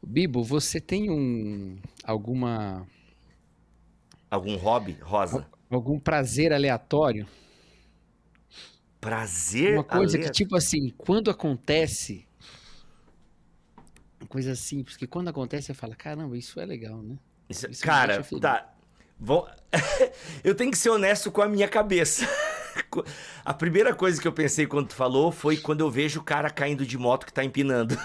Bibo, você tem Algum hobby, Rosa? algum prazer aleatório? Uma Prazer coisa que, aleatório. tipo assim, quando acontece, uma coisa simples, que quando acontece você fala, caramba, isso é legal, né? Isso me deixa Cara, feliz. tá. Vou... Eu tenho que ser honesto com a minha cabeça. A primeira coisa que eu pensei quando tu falou foi quando eu vejo o cara caindo de moto que tá empinando.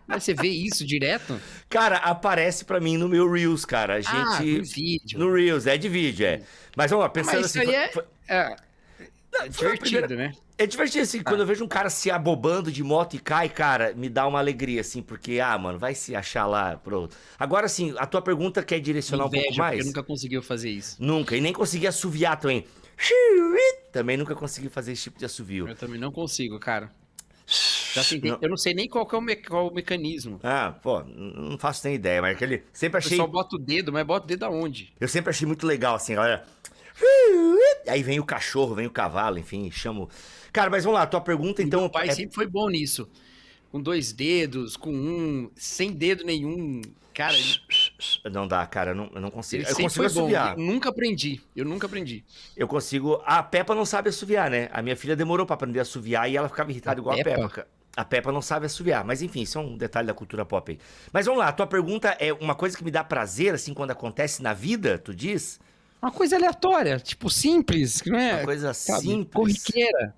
Mas você vê isso direto? Cara, aparece pra mim no meu Reels, cara. A Ah, no gente. vídeo. No Reels, é de vídeo, é. Mas vamos lá, Ah, mas pensando isso assim, aí é foi a primeira. divertido, né? É divertido, assim, quando Ah, eu vejo um cara se abobando de moto e cai, cara, me dá uma alegria, assim, porque, mano, vai se achar lá, pronto. Agora, assim, a tua pergunta quer direcionar um pouco inveja, porque mais? nunca conseguiu fazer isso. Nunca, e nem consegui assoviar também. Também nunca consegui fazer esse tipo de assovio. Eu também não consigo, cara. Já tentei. Não. Eu não sei nem qual que é qual o mecanismo. Pô, não faço nem ideia, mas aquele. Sempre O pessoal achei. bota o dedo, mas bota o dedo aonde? Eu sempre achei muito legal, assim, galera. Aí vem o cachorro, vem o cavalo, enfim, chamo. Cara, mas vamos lá, tua pergunta E meu então pai é. sempre foi bom nisso. Com dois dedos, com um, sem dedo nenhum. Cara, Não dá, cara, eu não consigo. ele Eu sempre consigo foi bom. E eu assoviar. nunca aprendi. Eu nunca aprendi. Eu consigo. A Peppa não sabe assoviar, né? A minha filha demorou pra aprender a assoviar e ela ficava A irritada igual a Peppa? Peppa. A Peppa não sabe assoviar, mas enfim, isso é um detalhe da cultura pop aí. Mas vamos lá, a tua pergunta é uma coisa que me dá prazer, assim, quando acontece na vida, tu diz? Uma coisa aleatória, tipo simples, que não Uma é, coisa sabe, simples, corriqueira.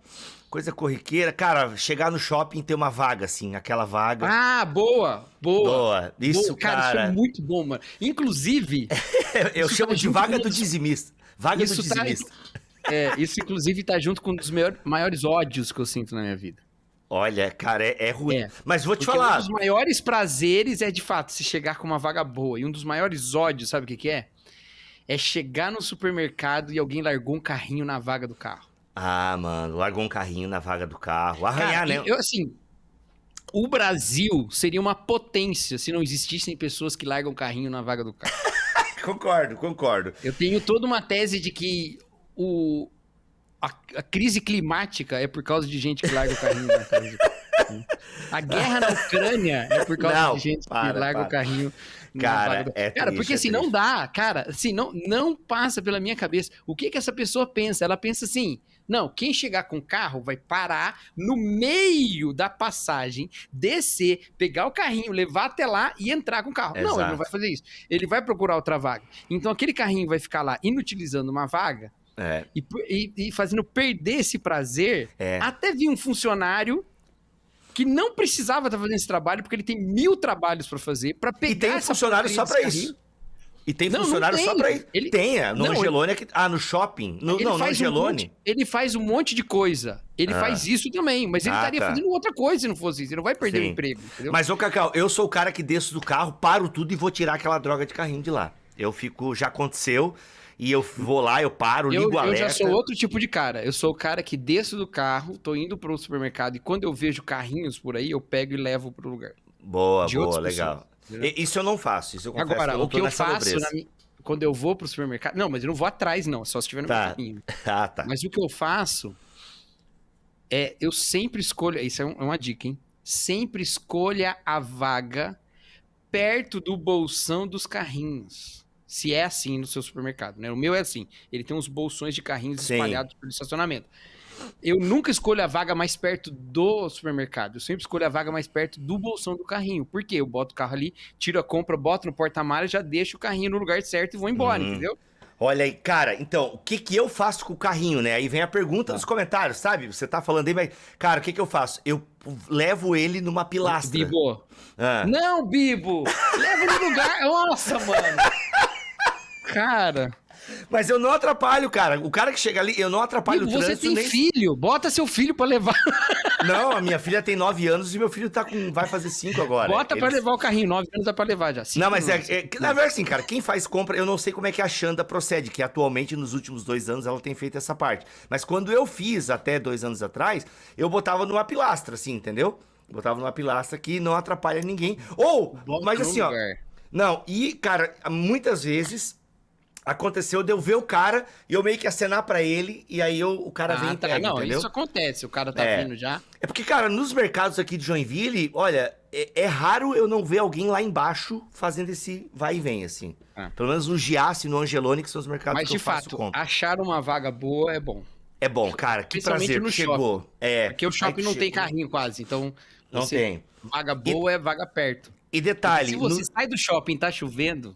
coisa corriqueira. Cara, chegar no shopping e ter uma vaga, assim, aquela vaga. Ah, boa, boa, Boa, boa. isso, Cara, isso é cara. muito bom, mano. Inclusive, Eu isso tá chamo de junto com vaga do dizimista. Vaga do isso tá, dizimista. isso inclusive tá junto com um dos maiores ódios que eu sinto na minha vida. Olha, cara, é ruim. É. Mas vou te Porque um dos falar. maiores prazeres é, de fato, se chegar com uma vaga boa. E um dos maiores ódios, sabe o que que é? É chegar no supermercado e alguém largou um carrinho na vaga do carro. Mano, largou um carrinho na vaga do carro. Cara, Arranhar, e né? eu, assim, o Brasil seria uma potência se não existissem pessoas que largam carrinho na vaga do carro. Concordo, concordo. Eu tenho toda uma tese de que a crise climática é por causa de gente que larga o carrinho na casa do carro. A guerra na Ucrânia é por causa Não, de gente que para, larga o para. carrinho na Cara, vaga do... é Cara, triste, porque é assim, não triste. dá, cara, assim, não passa pela minha cabeça. O que que essa pessoa pensa? Ela pensa assim, não, quem chegar com o carro vai parar no meio da passagem, descer, pegar o carrinho, levar até lá e entrar com o carro. Não, ele não vai Exato. fazer isso. Ele vai procurar outra vaga. Então aquele carrinho vai ficar lá inutilizando uma vaga É, e fazendo perder esse prazer é. até vir um funcionário que não precisava estar fazendo esse trabalho, porque ele tem 1000 trabalhos para fazer, para E tem pegar um essa funcionário porcaria só desse pra carrinho. isso. E tem Não, não funcionário só pra tem. isso. Ele, Tem, no não, Angelone. No shopping. ele Não, no faz Angelone. ele faz um monte de coisa. Ele Ah, faz isso também, mas ele estaria tá. fazendo outra coisa se não fosse isso. Ele não vai perder o Sim. emprego, entendeu? Mas, ô Cacau, eu sou o cara que desço do carro, paro tudo e vou tirar aquela droga de carrinho de lá. Eu fico, já aconteceu, e eu vou lá, eu paro, ligo o Eu já alerta. sou outro tipo de cara. Eu sou o cara que desço do carro, tô indo pro supermercado e quando eu vejo carrinhos por aí, eu pego e levo pro lugar. Boa, De boa, outras legal. pessoas, entendeu? Isso eu não faço, isso eu confesso que Agora, eu não o tô que eu nessa faço nobreza. quando eu vou pro supermercado. Não, mas eu não vou atrás, não, só se estiver no meu Tá. caminho. Tá. Mas o que eu faço é, eu sempre escolho. Isso é uma dica, hein? Sempre escolha a vaga perto do bolsão dos carrinhos. Se é assim no seu supermercado, né? O meu é assim. Ele tem uns bolsões de carrinhos Sim. espalhados pelo estacionamento. Eu nunca escolho a vaga mais perto do supermercado. Eu sempre escolho a vaga mais perto do bolsão do carrinho. Por quê? Eu boto o carro ali, tiro a compra, boto no porta-malas, já deixo o carrinho no lugar certo e vou embora, entendeu? Olha aí, cara, então, o que que eu faço com o carrinho, né? Aí vem a pergunta nos comentários, sabe? Você tá falando aí, mas, cara, o que que eu faço? Eu levo ele numa pilastra. Bibo. Ah. Não, Bibo! Leva no lugar. Nossa, mano! Cara, Mas eu não atrapalho, cara. O cara que chega ali, eu não atrapalho Bibo, o você trânsito tem nem. filho. Bota seu filho pra levar. Não, a minha filha tem 9 anos e meu filho tá com. Vai fazer 5 agora. Bota pra Eles- levar o carrinho. 9 anos dá pra levar já. Não, mas Cinco na verdade, assim, cara, quem faz compra, eu não sei como é que a Xanda procede, que atualmente, nos últimos 2 anos, ela tem feito essa parte. Mas quando eu fiz, até 2 anos atrás, eu botava numa pilastra, assim, entendeu? Botava numa pilastra que não atrapalha ninguém. Ou, Bota mas no assim, ó. lugar. Não, e, cara, muitas vezes Aconteceu de eu ver o cara e eu meio que acenar pra ele, e aí o cara vem e tá. entrega, Não, entendeu? isso acontece, o cara tá É. vindo já. É porque, cara, nos mercados aqui de Joinville, olha, é raro eu não ver alguém lá embaixo fazendo esse vai e vem, assim. Ah. Pelo menos no Giasse e no Angelone, que são os mercados Mas que eu de faço fato, compra. achar uma vaga boa é bom. É bom, cara, que Principalmente prazer no que chegou. shopping. É. Porque o shopping Aí não tem chegou. carrinho quase, então Não tem. vaga boa é vaga perto. E detalhe, Se você sai do shopping e tá chovendo,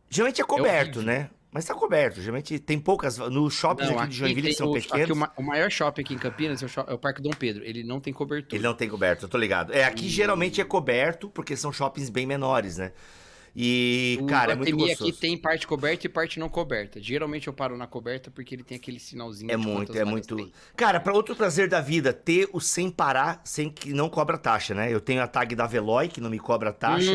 Geralmente é coberto, horrível. né? Mas tá coberto. Geralmente tem poucas. Nos shoppings não, aqui de Joinville, que são pequenos. o maior shopping aqui em Campinas é o Parque Dom Pedro. Ele não tem cobertura. Ele não tem coberto, eu tô ligado. Aqui geralmente é coberto, porque são shoppings bem menores, né? E, cara, é muito Guatemi gostoso. aqui tem parte coberta e parte não coberta. Geralmente eu paro na coberta porque ele tem aquele sinalzinho de quantas vagas muito. tem. Cara, pra outro prazer da vida, ter o sem parar, sem que não cobra taxa, né? Eu tenho a tag da Veloy, que não me cobra taxa.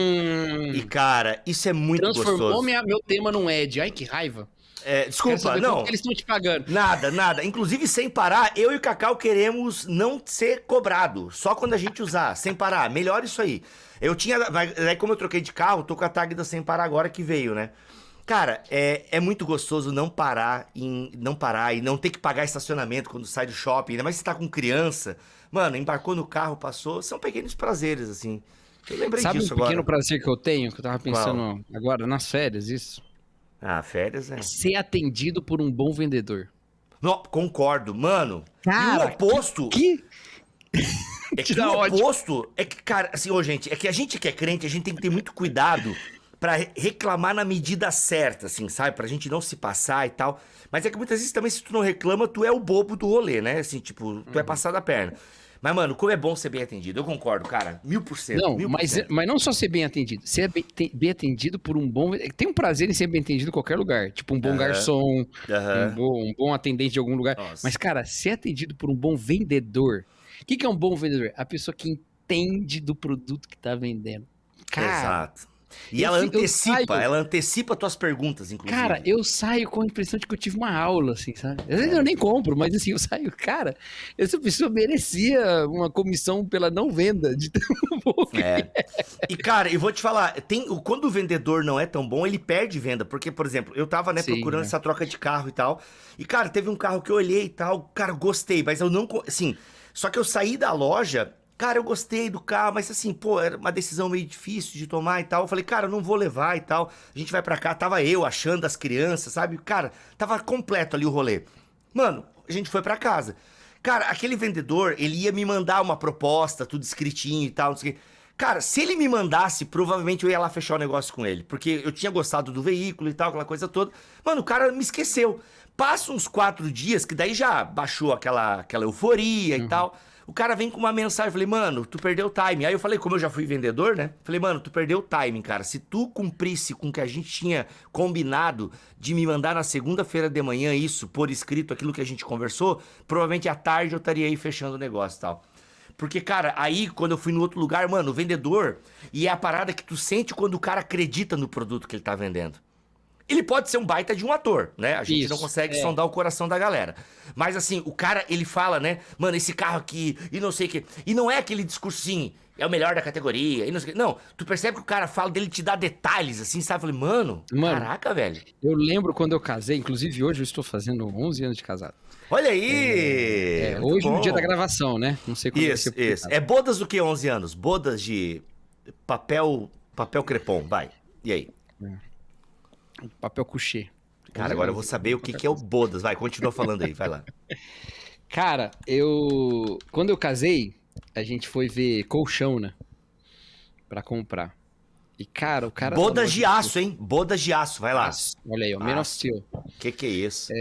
E, cara, isso é muito Transformou gostoso. meu tema num Ed. Ai, que raiva. Quero Desculpa, saber não. quanto que eles estão te pagando. Nada. Inclusive, sem parar, eu e o Cacau queremos não ser cobrado. Só quando a gente usar, sem parar. Melhor isso aí. Eu tinha. Aí, como eu troquei de carro, tô com a tag da sem parar agora que veio, né? Cara, é muito gostoso não parar e não ter que pagar estacionamento quando sai do shopping. Ainda mais se tá com criança. Mano, embarcou no carro, passou. São pequenos prazeres, assim. Eu lembrei Sabe disso um pequeno agora. prazer que eu tenho, que eu tava pensando agora, nas férias, isso? Férias, né? Ser atendido por um bom vendedor. Não, concordo, mano. Cara, e o oposto. Que? É que dá o ódio. oposto é que, cara, assim, gente, é que a gente que é crente, a gente tem que ter muito cuidado pra reclamar na medida certa, assim, sabe? Pra gente não se passar e tal. Mas é que muitas vezes também, se tu não reclama, tu é o bobo do rolê, né? Assim, tipo, tu é passado a perna. Mas, mano, como é bom ser bem atendido. Eu concordo, cara. 1000%. Não, 1000%. mas não só ser bem atendido. Ser bem atendido por um bom. Tem um prazer em ser bem atendido em qualquer lugar. Tipo, um bom garçom, um bom atendente de algum lugar. Nossa. Mas, cara, ser atendido por um bom vendedor. O que é um bom vendedor? A pessoa que entende do produto que tá vendendo. Cara, Exato. E ela antecipa, saio- ela antecipa tuas perguntas, inclusive. Cara, eu saio com a impressão de que eu tive uma aula, assim, sabe? Às vezes eu nem compro, mas assim, eu saio, cara, essa pessoa merecia uma comissão pela não venda de tão bom que E, cara, eu vou te falar, quando o vendedor não é tão bom, ele perde venda. Porque, por exemplo, eu tava, Sim, procurando né? essa troca de carro e tal. E, cara, teve um carro que eu olhei e tal, cara, gostei, mas eu não, assim, só que eu saí da loja, cara, eu gostei do carro, mas assim, pô, era uma decisão meio difícil de tomar e tal. Eu falei, cara, eu não vou levar e tal. A gente vai pra cá, tava eu achando as crianças, sabe? Cara, tava completo ali o rolê. Mano, a gente foi pra casa. Cara, aquele vendedor, ele ia me mandar uma proposta, tudo escritinho e tal, não sei o quê. Cara, se ele me mandasse, provavelmente eu ia lá fechar o negócio com ele. Porque eu tinha gostado do veículo e tal, aquela coisa toda. Mano, o cara me esqueceu. Passa uns 4 dias, que daí já baixou aquela euforia e tal. O cara vem com uma mensagem, eu falei, mano, tu perdeu o timing. Aí eu falei, como eu já fui vendedor, né? Falei, mano, tu perdeu o timing, cara. Se tu cumprisse com o que a gente tinha combinado de me mandar na segunda-feira de manhã isso, por escrito, aquilo que a gente conversou, provavelmente à tarde eu estaria aí fechando o negócio e tal. Porque, cara, aí quando eu fui no outro lugar, mano, o vendedor, e é a parada que tu sente quando o cara acredita no produto que ele tá vendendo. Ele pode ser um baita de um ator, né? A gente não consegue sondar o coração da galera. Mas assim, o cara, ele fala, né? Mano, esse carro aqui, e não sei o quê. E não é aquele discursinho, é o melhor da categoria, e não sei o quê. Não, tu percebe que o cara fala dele, te dá detalhes, assim, sabe? Eu falei, mano, caraca, velho. Eu lembro quando eu casei, inclusive hoje eu estou fazendo 11 anos de casado. Olha aí! Hoje no dia da gravação, né? Não sei quando Isso. É bodas do que 11 anos? Bodas de papel crepom, vai. E aí? Papel couché. Cara, agora eu vou saber o que é o bodas. Vai, continua falando aí, vai lá. Cara, quando eu casei, a gente foi ver colchão, né? Pra comprar. E, cara, o cara... Bodas de aço, hein? Bodas de aço, vai lá. Olha aí, ó, Men of Steel. Que é isso?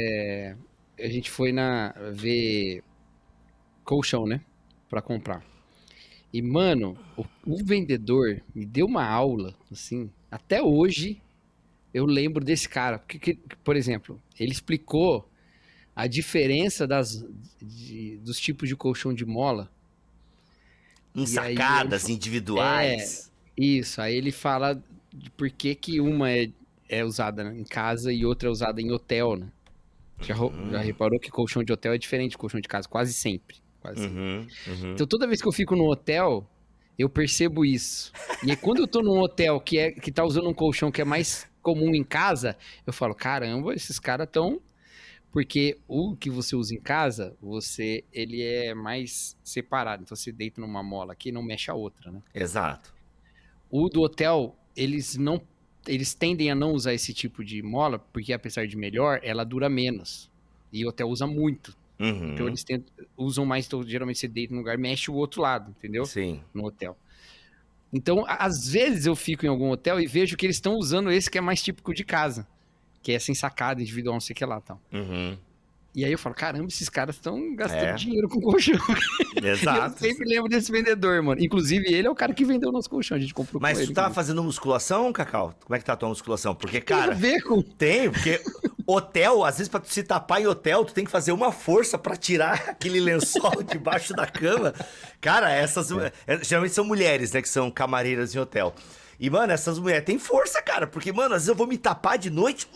A gente foi ver colchão, né? Pra comprar. E, mano, o vendedor me deu uma aula, assim, até hoje... Eu lembro desse cara, porque, por exemplo, ele explicou a diferença dos tipos de colchão de mola. Em sacadas individuais. Isso, aí ele fala de por que uma é usada em casa e outra é usada em hotel, né? Já reparou que colchão de hotel é diferente de colchão de casa, quase sempre. Então toda vez que eu fico no hotel, eu percebo isso. E aí, quando eu tô num hotel que tá usando um colchão que é mais comum em casa, eu falo, caramba, esses caras estão... Porque o que você usa em casa, ele é mais separado. Então você deita numa mola aqui e não mexe a outra, né? Exato. O do hotel, eles tendem a não usar esse tipo de mola, porque apesar de melhor, ela dura menos. E o hotel usa muito. Então Uhum. eles usam mais, então, geralmente você deita num lugar, mexe o outro lado, entendeu? Sim. No hotel. Então, às vezes eu fico em algum hotel e vejo que eles estão usando esse que é mais típico de casa, que é sem sacada, individual, não sei o que lá, tal. Uhum. E aí eu falo, caramba, esses caras estão gastando É. dinheiro com colchão. E eu Exato. sempre lembro desse vendedor, mano. Inclusive, ele é o cara que vendeu o nosso colchão, a gente comprou com Mas tu ele. tá fazendo musculação, Cacau? Como é que tá a tua musculação? Porque, Tem a cara, ver com... tem, porque hotel, às vezes pra tu se tapar em hotel, tu tem que fazer uma força pra tirar aquele lençol debaixo da cama. Cara, geralmente são mulheres, né, que são camareiras em hotel. E, mano, essas mulheres têm força, cara, porque, mano, às vezes eu vou me tapar de noite.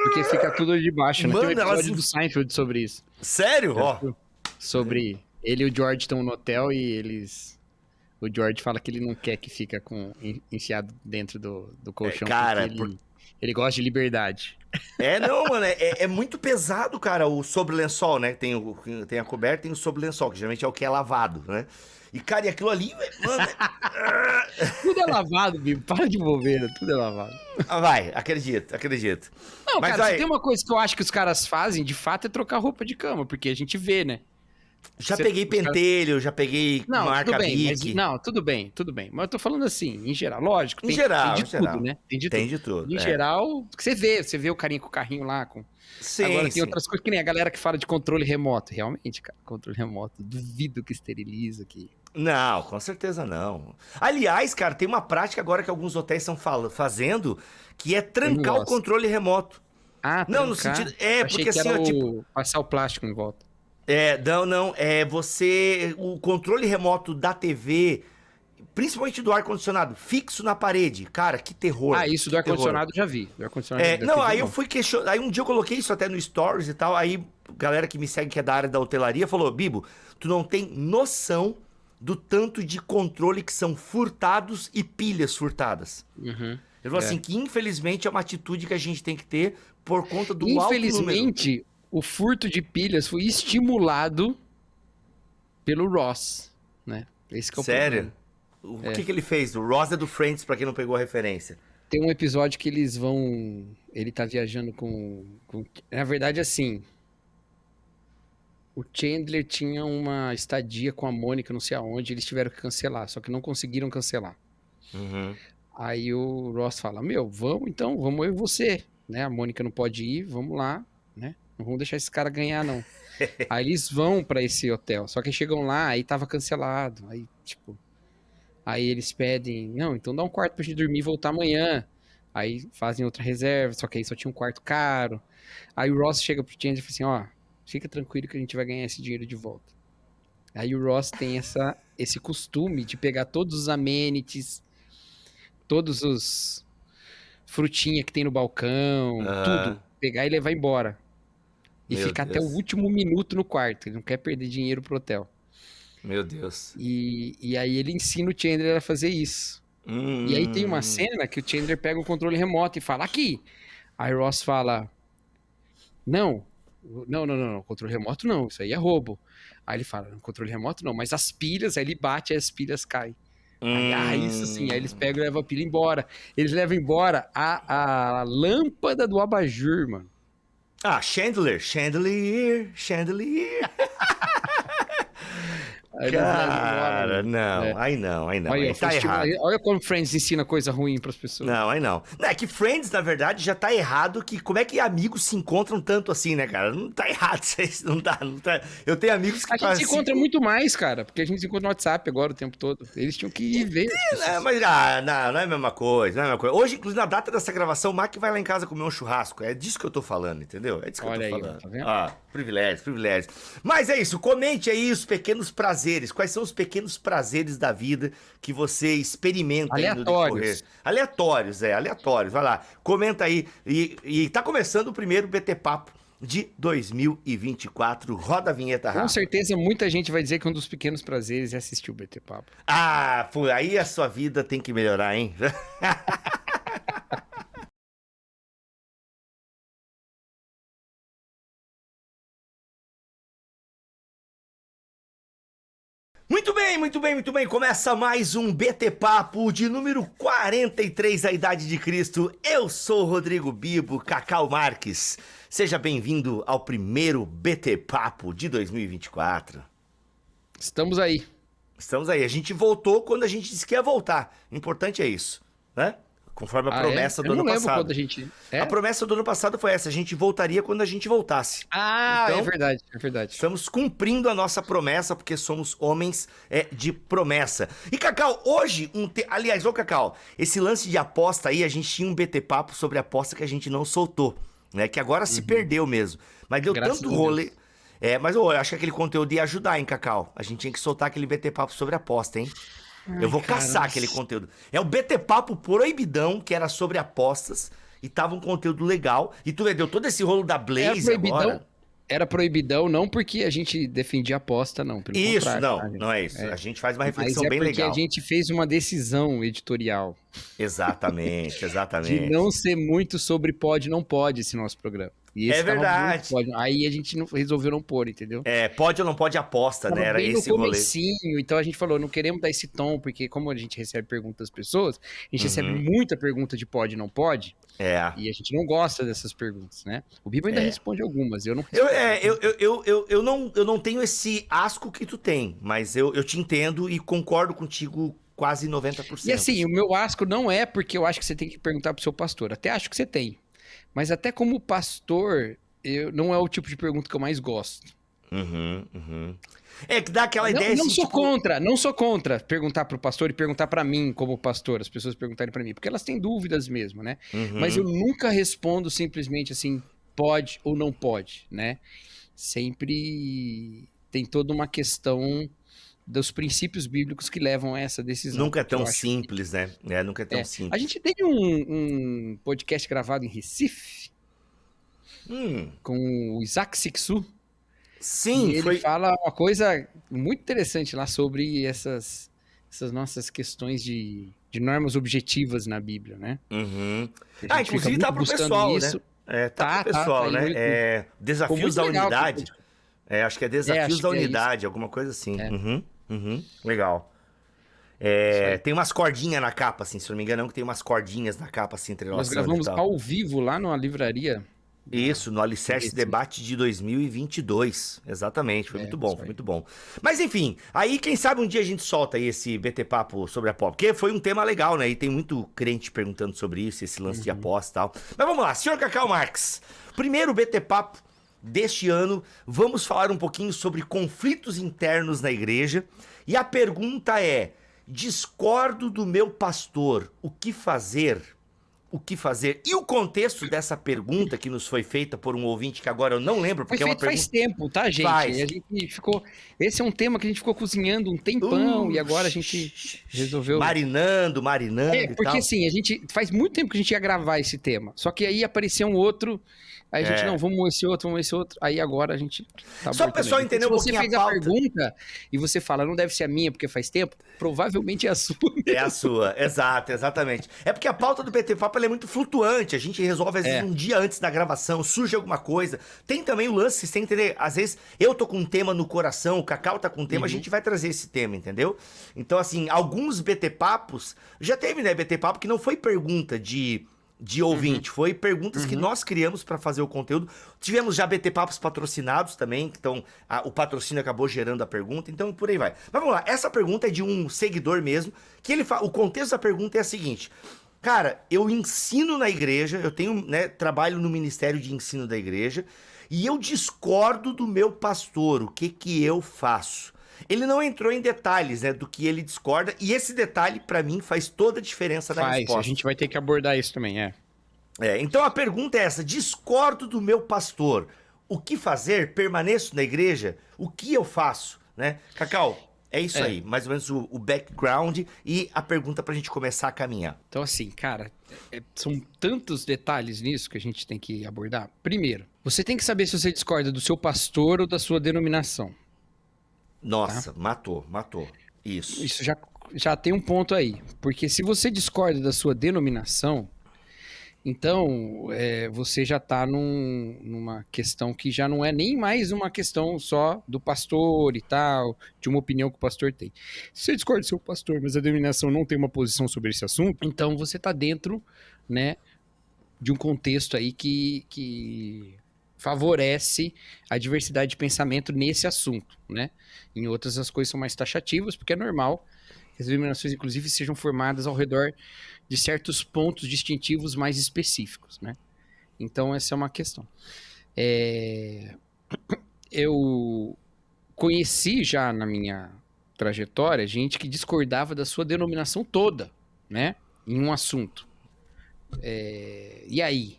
Porque fica tudo debaixo, né? Tem um Mano, episódio do Seinfeld sobre isso. Sério? Ó. Sobre ele e o George estão no hotel e o George fala que ele não quer que fica enfiado dentro do colchão, cara, porque ele gosta de liberdade. Não, mano, é muito pesado, cara, o sobre-lençol, né? Tem a coberta e tem o sobre-lençol, que geralmente é o que é lavado, né? E, cara, e aquilo ali, mano... Tudo é lavado, Bibo. Para de bobeira, tudo é lavado. Vai, acredito. Não, Mas cara, aí, se tem uma coisa que eu acho que os caras fazem, de fato, é trocar roupa de cama, porque a gente vê, né? já peguei pentelho, já peguei Não, tudo bem, mas, marca-bique. não, tudo bem. Mas eu tô falando assim, em geral, lógico, Em tem geral, de em tudo, geral. né? Tem de Tem tudo. de tudo, Em geral, você vê o carinha com o carrinho lá, Sim, Agora tem sim. outras coisas que nem a galera que fala de controle remoto. Realmente, cara, controle remoto, duvido que esteriliza aqui. Não, com certeza não. Aliás, cara, tem uma prática agora que alguns hotéis estão fazendo, que é Eu não trancar o gosto. controle remoto. Ah, Não, no trancar. sentido... Achei porque que assim, era ó, tipo... passar o plástico em volta. Não, o controle remoto da TV, principalmente do ar-condicionado, fixo na parede. Cara, que terror. Ah, isso do que terror. ar-condicionado já vi. Do ar-condicionado da Não, TV, aí eu não. fui questionar. Aí um dia eu coloquei isso até no Stories e tal. Aí, galera que me segue, que é da área da hotelaria, falou: Bibo, tu não tem noção do tanto de controle que são furtados e pilhas furtadas. Uhum. Ele falou assim: que infelizmente é uma atitude que a gente tem que ter por conta do alto número. Infelizmente, o furto de pilhas foi estimulado pelo Ross, né? Esse que é o Sério? problema. O que ele fez? O Ross é do Friends, pra quem não pegou a referência. Tem um episódio que eles vão... Ele tá viajando Na verdade, assim... O Chandler tinha uma estadia com a Mônica, não sei aonde, eles tiveram que cancelar, só que não conseguiram cancelar. Uhum. Aí o Ross fala, vamos então, vamos eu e você, né? A Mônica não pode ir, vamos lá, né? Não vamos deixar esse cara ganhar, não. Aí eles vão pra esse hotel, só que chegam lá, aí tava cancelado, aí tipo... Aí eles pedem, não, então dá um quarto pra gente dormir e voltar amanhã. Aí fazem outra reserva, só que aí só tinha um quarto caro. Aí o Ross chega pro Chandler e fala assim, ó, fica tranquilo que a gente vai ganhar esse dinheiro de volta. Aí o Ross tem esse costume de pegar todos os amenities, todos os frutinha que tem no balcão, tudo, pegar e levar embora. E Meu ficar até o Deus. último minuto no quarto. Ele não quer perder dinheiro pro hotel. Meu Deus. E aí ele ensina o Chandler a fazer isso. E aí tem uma cena que o Chandler pega o controle remoto e fala, aqui! Aí o Ross fala, não, controle remoto não, isso aí é roubo. Aí ele fala, controle remoto não, mas as pilhas, aí ele bate e as pilhas caem. Aí, isso sim, aí eles pegam e levam a pilha embora. Eles levam embora a lâmpada do abajur, mano. Ah, chandelier. Aí eles levam Cara, embora, mano. não, aí não. Olha, Aí tá errado. olha como Friends ensina coisa ruim pras pessoas. Não, aí não. Não, é que Friends, na verdade, já tá errado que como é que amigos se encontram tanto assim, né, cara? Não tá errado isso, não tá. Eu tenho amigos que A gente se encontra muito mais, cara, porque a gente se encontra no WhatsApp agora o tempo todo. Eles tinham que ir ver as pessoas. Mas não é a mesma coisa, Hoje, inclusive, na data dessa gravação, o Mac vai lá em casa comer um churrasco. É disso que eu tô falando, entendeu? É disso que Olha eu tô aí, falando. tá vendo? Privilégios. Mas é isso, comente aí os pequenos prazeres. Quais são os pequenos prazeres da vida que você experimenta aí no decorrer? Aleatórios. Vai lá, comenta aí. E tá começando o primeiro BT Papo de 2024. Roda a vinheta, Rafa. Com certeza muita gente vai dizer que um dos pequenos prazeres é assistir o BT Papo. Ah, por aí a sua vida tem que melhorar, hein? bem, muito bem, muito bem. Começa mais um BT Papo de número 43 da Idade de Cristo. Eu sou o Rodrigo Bibo, Cacau Marques. Seja bem-vindo ao primeiro BT Papo de 2024. Estamos aí. Estamos aí. A gente voltou quando a gente disse que ia voltar. O importante é isso, né? Conforme a promessa do ano passado. Quando a gente... A promessa do ano passado foi essa: a gente voltaria quando a gente voltasse. Então, é verdade, é verdade. Estamos cumprindo a nossa promessa, porque somos homens de promessa. E, Cacau, hoje, aliás, ô Cacau, esse lance de aposta aí, a gente tinha um BT Papo sobre aposta que a gente não soltou, né? Que agora se perdeu mesmo. Mas deu Graças tanto rolê. Mas eu acho que aquele conteúdo ia ajudar, hein, Cacau? A gente tinha que soltar aquele BT Papo sobre aposta, hein? Eu vou caçar aquele conteúdo. É o BT Papo Proibidão, que era sobre apostas, e tava um conteúdo legal. E tu deu todo esse rolo da Blaze agora. Era proibidão, não porque a gente defendia aposta, não. Pelo contrário, não é isso. A gente faz uma reflexão bem legal. Mas é porque a gente fez uma decisão editorial. Exatamente, exatamente. De não ser muito sobre pode, não pode esse nosso programa. E esse verdade. Aí a gente resolveu não pôr, entendeu? Pode ou não pode aposta, né? Era esse o rolê. Então a gente falou, não queremos dar esse tom, porque como a gente recebe perguntas das pessoas, a gente recebe muita pergunta de pode e não pode. E a gente não gosta dessas perguntas, né? O Bibo ainda responde algumas, eu não respondo. Eu não tenho esse asco que tu tem, mas eu te entendo e concordo contigo quase 90%. E assim, o meu asco não é porque eu acho que você tem que perguntar pro seu pastor. Até acho que você tem. Mas até como pastor, não é o tipo de pergunta que eu mais gosto. É que dá aquela ideia... Não sou contra perguntar pro pastor e perguntar pra mim como pastor, as pessoas perguntarem pra mim, porque elas têm dúvidas mesmo, né? Mas eu nunca respondo simplesmente assim, pode ou não pode, né? Sempre tem toda uma questão dos princípios bíblicos que levam a essa decisão. Nunca é tão simples, né? Nunca é tão simples. A gente tem um podcast gravado em Recife com o Isaac Sixu. Sim, e ele fala uma coisa muito interessante lá sobre essas nossas questões de normas objetivas na Bíblia, né? Inclusive tá pro pessoal, né? Tá pro pessoal, né? Desafios da Unidade. Acho que é Desafios da Unidade, alguma coisa assim. Legal. Tem umas cordinhas na capa, assim, se eu não me engano, que tem umas cordinhas na capa, assim, entrelaçando. Nós gravamos ao vivo lá numa livraria. Isso, no Alicerce Debate de 2022. Exatamente, foi muito bom, foi muito bom. Mas enfim, aí quem sabe um dia a gente solta aí esse BT Papo sobre a pop, porque foi um tema legal, né? E tem muito crente perguntando sobre isso, esse lance de aposta e tal. Mas vamos lá, senhor Cacau Marques, primeiro BT Papo deste ano, vamos falar um pouquinho sobre conflitos internos na igreja. E a pergunta é: discordo do meu pastor, o que fazer? O que fazer? E o contexto dessa pergunta que nos foi feita por um ouvinte que agora eu não lembro, porque é uma pergunta... faz tempo, tá, gente? A gente ficou... Esse é um tema que a gente ficou cozinhando um tempão e agora a gente resolveu... Marinando e tal. Porque assim, a gente... Faz muito tempo que a gente ia gravar esse tema, só que aí apareceu um outro... Aí a gente, não, vamos esse outro. Aí agora a gente... Tá só o pessoal entender um pouquinho a pauta. Se você fez a pergunta e você fala, não deve ser a minha porque faz tempo, provavelmente é a sua. É a sua, exatamente. É porque a pauta do BT Papo é muito flutuante, a gente resolve às vezes um dia antes da gravação, surge alguma coisa. Tem também o lance, vocês têm que entender, às vezes eu tô com um tema no coração, o Cacau tá com um tema, a gente vai trazer esse tema, entendeu? Então assim, alguns BT Papos, já teve, né, BT Papo que não foi pergunta de ouvinte, foi perguntas que nós criamos para fazer o conteúdo. Tivemos já BT Papos patrocinados também, então o patrocínio acabou gerando a pergunta, então por aí vai. Mas vamos lá, essa pergunta é de um seguidor mesmo, que ele fala, o contexto da pergunta é a seguinte: cara, eu ensino na igreja, eu tenho, né, trabalho no Ministério de Ensino da igreja, e eu discordo do meu pastor, o que eu faço? Ele não entrou em detalhes, né, do que ele discorda, e esse detalhe, pra mim, faz toda a diferença na resposta. A gente vai ter que abordar isso também, então a pergunta é essa: discordo do meu pastor, o que fazer? Permaneço na igreja? O que eu faço? Né? Cacau, é isso aí, mais ou menos o background e a pergunta pra gente começar a caminhar. Então assim, cara, são tantos detalhes nisso que a gente tem que abordar. Primeiro, você tem que saber se você discorda do seu pastor ou da sua denominação. Nossa, tá? Matou. Isso. Isso já tem um ponto aí. Porque se você discorda da sua denominação, Então, você já está numa questão que já não é nem mais uma questão só do pastor e tal, de uma opinião que o pastor tem. Se você discorda do seu pastor, mas a denominação não tem uma posição sobre esse assunto, então você está dentro, né, de um contexto aí que favorece a diversidade de pensamento nesse assunto, né? Em outras as coisas são mais taxativas, porque é normal que as denominações, inclusive, sejam formadas ao redor de certos pontos distintivos mais específicos, né? Então, essa é uma questão. Eu conheci já na minha trajetória gente que discordava da sua denominação toda, né? Em um assunto. E aí?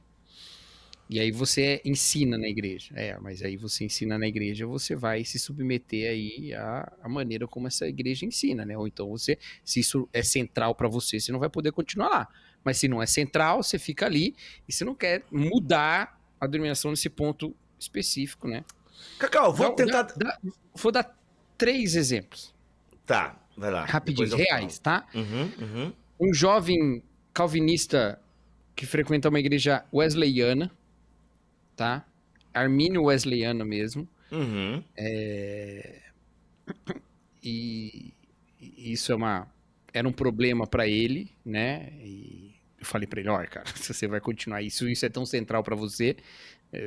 E aí você ensina na igreja. Mas aí você ensina na igreja, você vai se submeter aí à maneira como essa igreja ensina, né? Ou então você, se isso é central para você, você não vai poder continuar lá. Mas se não é central, você fica ali e você não quer mudar a denominação nesse ponto específico, né? Cacau, vou tentar... Vou dar 3 exemplos. Tá, vai lá. Rapidinho, reais, tá? Uhum. Um jovem calvinista que frequenta uma igreja wesleyana, tá? Armínio wesleyano mesmo. Uhum. E isso era um problema para ele, né? E eu falei para ele, olha, cara, se você vai continuar isso é tão central para você,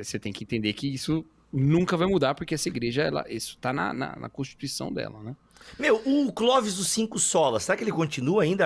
você tem que entender que isso nunca vai mudar, porque essa igreja, isso tá na constituição dela, né? Meu, o Clóvis dos Cinco Solas, será que ele continua ainda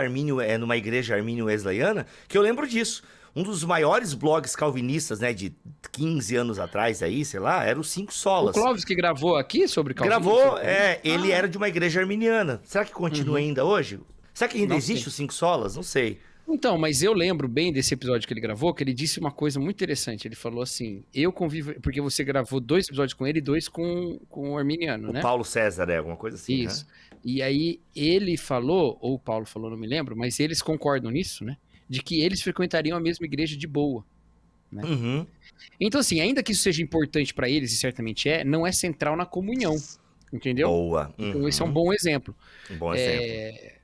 numa igreja armínio wesleyana? Que eu lembro disso. Um dos maiores blogs calvinistas, né, de 15 anos atrás aí, sei lá, era o Cinco Solas. O Clóvis que gravou aqui sobre calvinismo? Gravou, ele era de uma igreja arminiana. Será que continua ainda hoje? Será que ainda existe o Cinco Solas? Não sei. Então, mas eu lembro bem desse episódio que ele gravou, que ele disse uma coisa muito interessante. Ele falou assim, eu convivo... Porque você gravou 2 episódios com ele e 2 com o arminiano, né? O Paulo César, alguma coisa assim, isso. Né? E aí ele falou, ou o Paulo falou, não me lembro, mas eles concordam nisso, né? De que eles frequentariam a mesma igreja de boa. Né? Uhum. Então, assim, ainda que isso seja importante para eles, e certamente não é central na comunhão. Entendeu? Boa. Uhum. Então, esse é um bom exemplo. Um bom exemplo.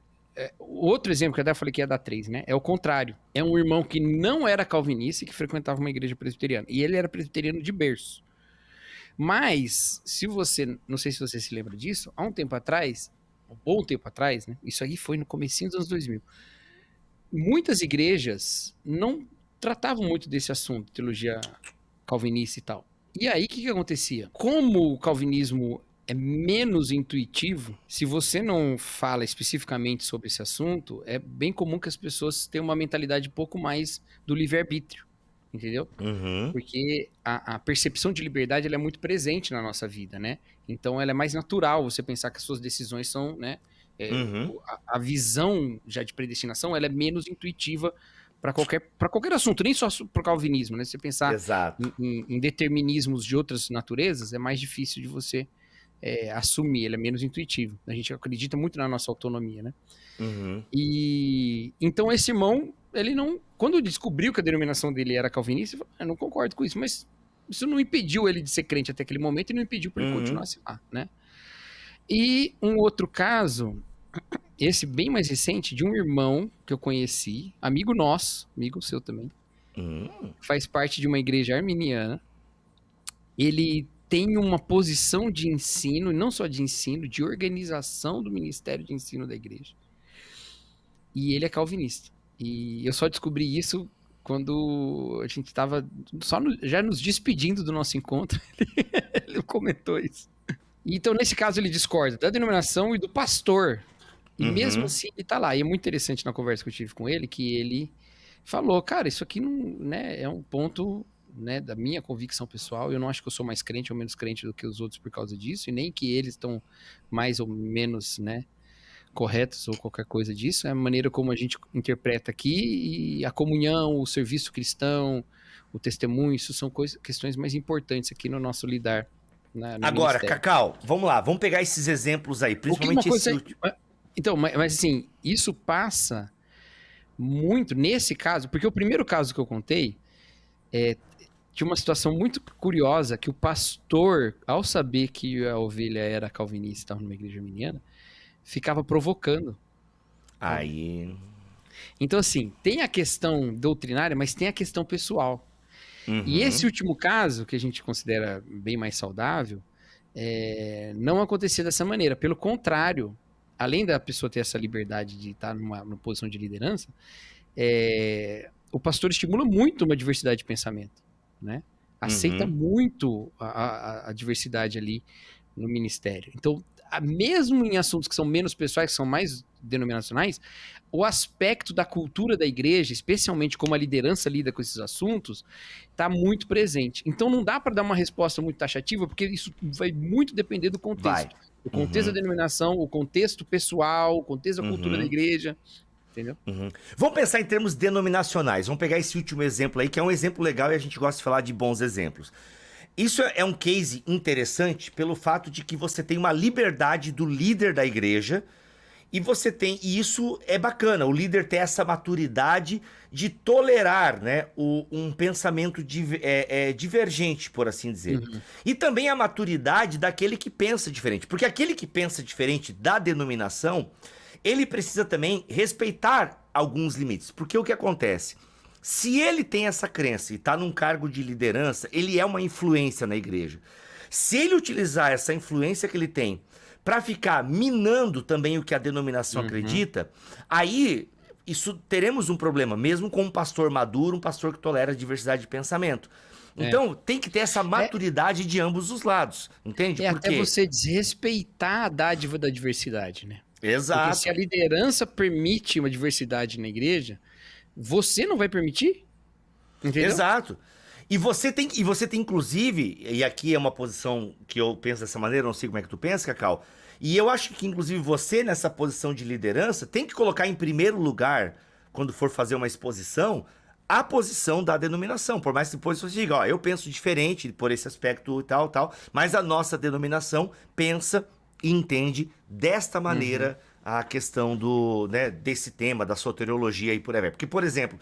Outro exemplo que eu até falei que ia dar 3, né? É o contrário. É um irmão que não era calvinista e que frequentava uma igreja presbiteriana. E ele era presbiteriano de berço. Mas, não sei se você se lembra disso, há um tempo atrás, um bom tempo atrás, né? Isso aí foi no comecinho dos anos 2000. Muitas igrejas não tratavam muito desse assunto, teologia calvinista e tal. E aí, o que acontecia? Como o calvinismo é menos intuitivo, se você não fala especificamente sobre esse assunto, é bem comum que as pessoas tenham uma mentalidade um pouco mais do livre-arbítrio, entendeu? Uhum. Porque a percepção de liberdade ela é muito presente na nossa vida, né? Então, ela é mais natural você pensar que as suas decisões são, né? A visão já de predestinação, ela é menos intuitiva para qualquer assunto, nem só para o calvinismo, né? Se você pensar em determinismos de outras naturezas, é mais difícil de você assumir, ele é menos intuitivo. A gente acredita muito na nossa autonomia, né? Uhum. E então esse irmão, ele não... Quando descobriu que a denominação dele era calvinista, ele falou, eu não concordo com isso, mas isso não impediu ele de ser crente até aquele momento e não impediu para ele continuar lá, né? E um outro caso, esse bem mais recente, de um irmão que eu conheci, amigo nosso, amigo seu também, faz parte de uma igreja arminiana. Ele tem uma posição de ensino, não só de ensino, de organização do ministério de ensino da igreja. E ele é calvinista. E eu só descobri isso quando a gente estava já nos despedindo do nosso encontro. Ele comentou isso. Então, nesse caso, ele discorda da denominação e do pastor. E mesmo assim, ele tá lá. E é muito interessante na conversa que eu tive com ele, que ele falou, cara, isso aqui não, né, é um ponto... Né, da minha convicção pessoal, eu não acho que eu sou mais crente ou menos crente do que os outros por causa disso, e nem que eles estão mais ou menos, né, corretos ou qualquer coisa disso, é a maneira como a gente interpreta aqui, e a comunhão, o serviço cristão, o testemunho, isso são questões mais importantes aqui no nosso lidar. No Agora, ministério. Cacau, vamos lá, vamos pegar esses exemplos aí, principalmente esse último. Então, mas assim, isso passa muito nesse caso, porque o primeiro caso que eu contei tinha uma situação muito curiosa que o pastor, ao saber que a ovelha era calvinista, estava numa igreja arminiana, ficava provocando. Aí... Então, assim, tem a questão doutrinária, mas tem a questão pessoal. E esse Uhum. último caso, que a gente considera bem mais saudável, não acontecia dessa maneira. Pelo contrário, além da pessoa ter essa liberdade de estar numa posição de liderança, o pastor estimula muito uma diversidade de pensamento, né? Aceita Uhum. muito a diversidade ali no ministério. Então, mesmo em assuntos que são menos pessoais, que são mais denominacionais, o aspecto da cultura da igreja, especialmente como a liderança lida com esses assuntos, está muito presente. Então, não dá para dar uma resposta muito taxativa, porque isso vai muito depender do Vai. contexto. O contexto da Uhum. denominação, o contexto pessoal, o contexto da cultura da Uhum. igreja, entendeu? Uhum. Vamos pensar em termos denominacionais. Vamos pegar esse último exemplo aí, que é um exemplo legal e a gente gosta de falar de bons exemplos. Isso é um case interessante pelo fato de que você tem uma liberdade do líder da igreja e você tem, e isso é bacana, o líder ter essa maturidade de tolerar, né, um pensamento divergente, por assim dizer. Uhum. E também a maturidade daquele que pensa diferente, porque aquele que pensa diferente da denominação, ele precisa também respeitar alguns limites, porque o que acontece? Se ele tem essa crença e está num cargo de liderança, ele é uma influência na igreja. Se ele utilizar essa influência que ele tem para ficar minando também o que a denominação Uhum. acredita, aí isso teremos um problema, mesmo com um pastor maduro, um pastor que tolera a diversidade de pensamento. É. Então, tem que ter essa É, maturidade de ambos os lados, entende? é Por até quê? você desrespeitar a dádiva da diversidade, né? Porque se a Exato. liderança permite uma diversidade na igreja, você não vai permitir? Entendeu? Exato. E você tem inclusive, e aqui é uma posição que eu penso dessa maneira, não sei como é que tu pensa, Cacau. E eu acho que inclusive você nessa posição de liderança tem que colocar em primeiro lugar, quando for fazer uma exposição, a posição da denominação. Por mais que depois você diga, ó, eu penso diferente por esse aspecto e tal, tal, mas a nossa denominação pensa e entende desta Uhum. maneira a questão do, né, desse tema, da soteriologia e por aí vai. Porque, por exemplo,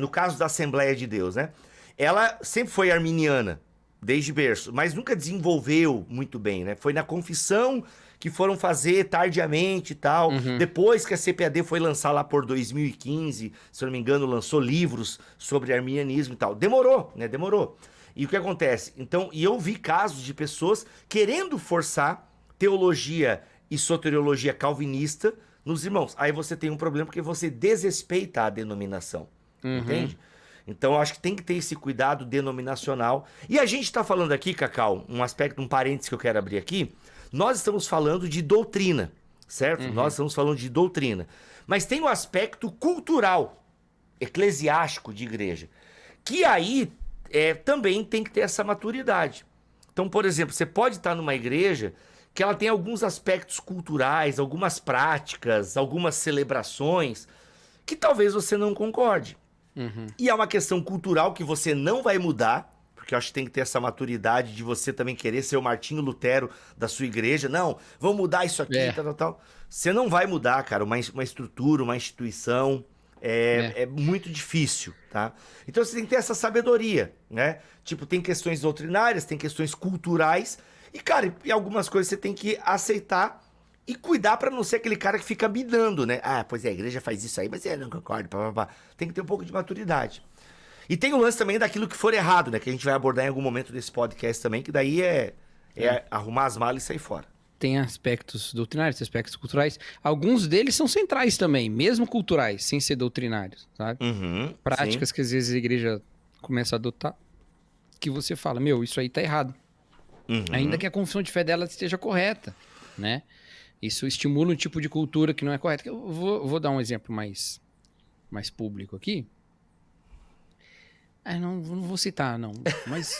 no caso da Assembleia de Deus, né? Ela sempre foi arminiana, desde berço, mas nunca desenvolveu muito bem, né? Foi na confissão que foram fazer tardiamente e tal. Uhum. Depois que a CPAD foi lançar lá por 2015, se eu não me engano, lançou livros sobre arminianismo e tal. Demorou, né? Demorou. E o que acontece? Então, e eu vi casos de pessoas querendo forçar teologia e soteriologia calvinista nos irmãos. Aí você tem um problema porque você desrespeita a denominação. Uhum. Entende? Então, eu acho que tem que ter esse cuidado denominacional. E a gente está falando aqui, Cacau, um aspecto, um parênteses que eu quero abrir aqui. Nós estamos falando de doutrina, certo? Nós Uhum. estamos falando de doutrina. Mas tem o aspecto cultural, eclesiástico de igreja, que aí também tem que ter essa maturidade. Então, por exemplo, você pode estar numa igreja que ela tem alguns aspectos culturais, algumas práticas, algumas celebrações que talvez você não concorde. Uhum. E é uma questão cultural que você não vai mudar, porque eu acho que tem que ter essa maturidade de você também querer ser o Martinho Lutero da sua igreja. Não, vamos mudar isso aqui, É, tal, tal, tal. Você não vai mudar, cara, uma estrutura, uma instituição. é. É muito difícil, tá? Então você tem que ter essa sabedoria, né? Tipo, tem questões doutrinárias, tem questões culturais. E, cara, e algumas coisas você tem que aceitar e cuidar pra não ser aquele cara que fica bidando, né? Ah, pois é, a igreja faz isso aí, mas eu não concordo, pá, pá, pá. Tem que ter um pouco de maturidade. E tem o lance também daquilo que for errado, né? Que a gente vai abordar em algum momento desse podcast também, que daí É. é arrumar as malas e sair fora. Tem aspectos doutrinários, aspectos culturais. Alguns deles são centrais também, mesmo culturais, sem ser doutrinários, sabe? Uhum, sim. Práticas que às vezes a igreja começa a adotar, que você fala, meu, isso aí tá errado. Ainda Uhum. que a confissão de fé dela esteja correta, né? Isso estimula um tipo de cultura que não é correta. Eu vou dar um exemplo mais público aqui. Não vou citar, não. Mas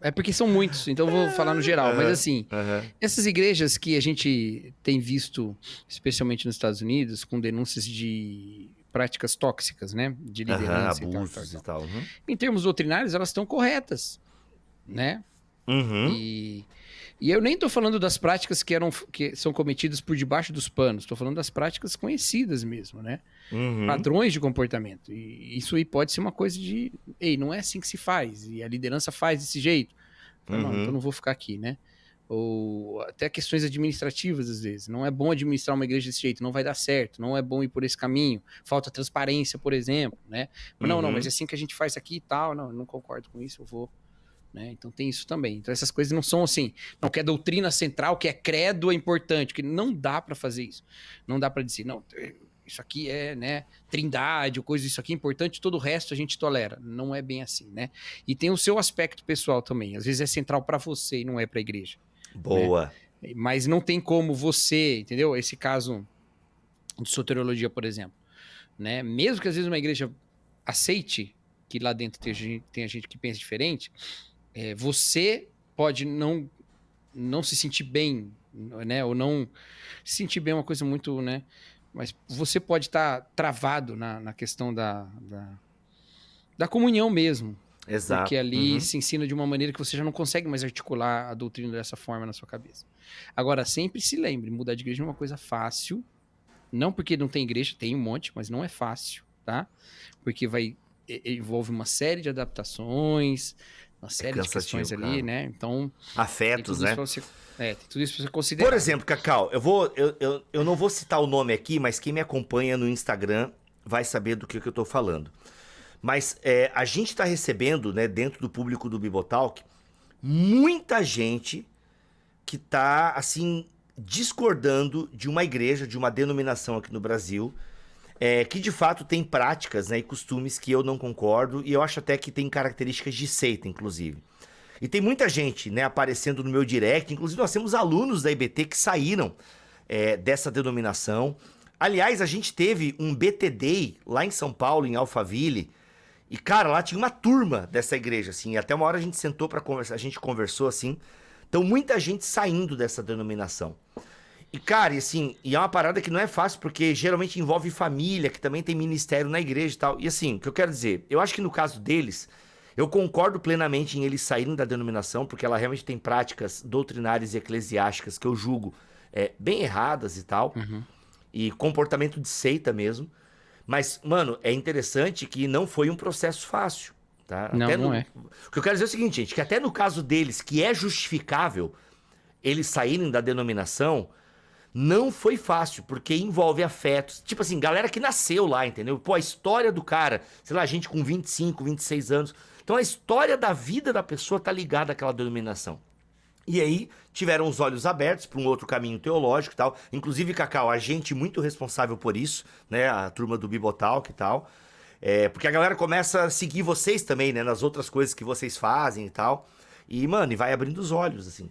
é porque são muitos, então eu vou falar no geral. Mas Aham, assim, aham, essas igrejas que a gente tem visto, especialmente nos Estados Unidos, com denúncias de práticas tóxicas, né? De aham, liderança e tal, tal, abusos e tal. tal. Uhum. Em termos doutrinários, elas estão corretas, né? Uhum. E eu nem estou falando das práticas que são cometidas por debaixo dos panos, estou falando das práticas conhecidas mesmo, né? Uhum. Padrões de comportamento. E isso aí pode ser uma coisa de, ei, não é assim que se faz, e a liderança faz desse jeito. Fala, não, então Uhum. não vou ficar aqui, né? ou até questões administrativas às vezes. Não é bom administrar uma igreja desse jeito, não vai dar certo, não é bom ir por esse caminho, falta transparência, por exemplo, né? Mas não, mas é assim que a gente faz aqui e tal, não, eu não concordo com isso, eu vou, né? Então tem isso também. Então essas coisas não são assim, não, que é doutrina central, que é credo é importante, que não dá para fazer isso. Não dá para dizer, não, isso aqui é, né, trindade, ou coisa, isso aqui é importante, todo o resto a gente tolera. Não é bem assim, né? E tem o seu aspecto pessoal também. Às vezes é central para você e não é para a igreja. Boa. Né? Mas não tem como você, entendeu? Esse caso de soteriologia, por exemplo, né? Mesmo que às vezes uma igreja aceite que lá dentro tenha gente que pensa diferente, você pode não se sentir bem, né? Ou não se sentir bem é uma coisa muito, né? Mas você pode estar travado na questão da comunhão mesmo. Exato. Porque ali se ensina de uma maneira que você já não consegue mais articular a doutrina dessa forma na sua cabeça. Agora, sempre se lembre, mudar de igreja não é uma coisa fácil. Não porque não tem igreja, tem um monte, mas não é fácil, tá? Porque envolve uma série de adaptações, uma série de questões ali, cara. né? Então... Afetos, né? Tem tudo isso pra você considerar. Por exemplo, Cacau, eu não vou citar o nome aqui, mas quem me acompanha no Instagram vai saber do que eu tô falando. Mas a gente está recebendo, né, dentro do público do Bibotalk, muita gente que tá, assim, discordando de uma igreja, de uma denominação aqui no Brasil, que de fato tem práticas, né, e costumes que eu não concordo, e eu acho até que tem características de seita, inclusive. E tem muita gente, né, aparecendo no meu direct, inclusive nós temos alunos da IBT que saíram dessa denominação. Aliás, a gente teve um BT Day lá em São Paulo, em Alphaville, e, cara, lá tinha uma turma dessa igreja, assim, e até uma hora a gente sentou pra conversar, a gente conversou, assim, então muita gente saindo dessa denominação. E, cara, e assim, é uma parada que não é fácil, porque geralmente envolve família, que também tem ministério na igreja e tal. E assim, o que eu quero dizer, eu acho que no caso deles, eu concordo plenamente em eles saírem da denominação, porque ela realmente tem práticas doutrinárias e eclesiásticas que eu julgo bem erradas e tal, e comportamento de seita mesmo. Mas, mano, é interessante que não foi um processo fácil, tá? Não é. O que eu quero dizer é o seguinte, gente, que até no caso deles, que é justificável eles saírem da denominação, não foi fácil, porque envolve afetos. Tipo assim, galera que nasceu lá, entendeu? Pô, a história do cara, sei lá, gente com 25, 26 anos. Então a história da vida da pessoa tá ligada àquela denominação. E aí tiveram os olhos abertos para um outro caminho teológico e tal. Inclusive, Cacau, a gente muito responsável por isso, né? A turma do Bibotalk e tal. Porque a galera começa a seguir vocês também, né? Nas outras coisas que vocês fazem e tal. E, mano, e vai abrindo os olhos, assim.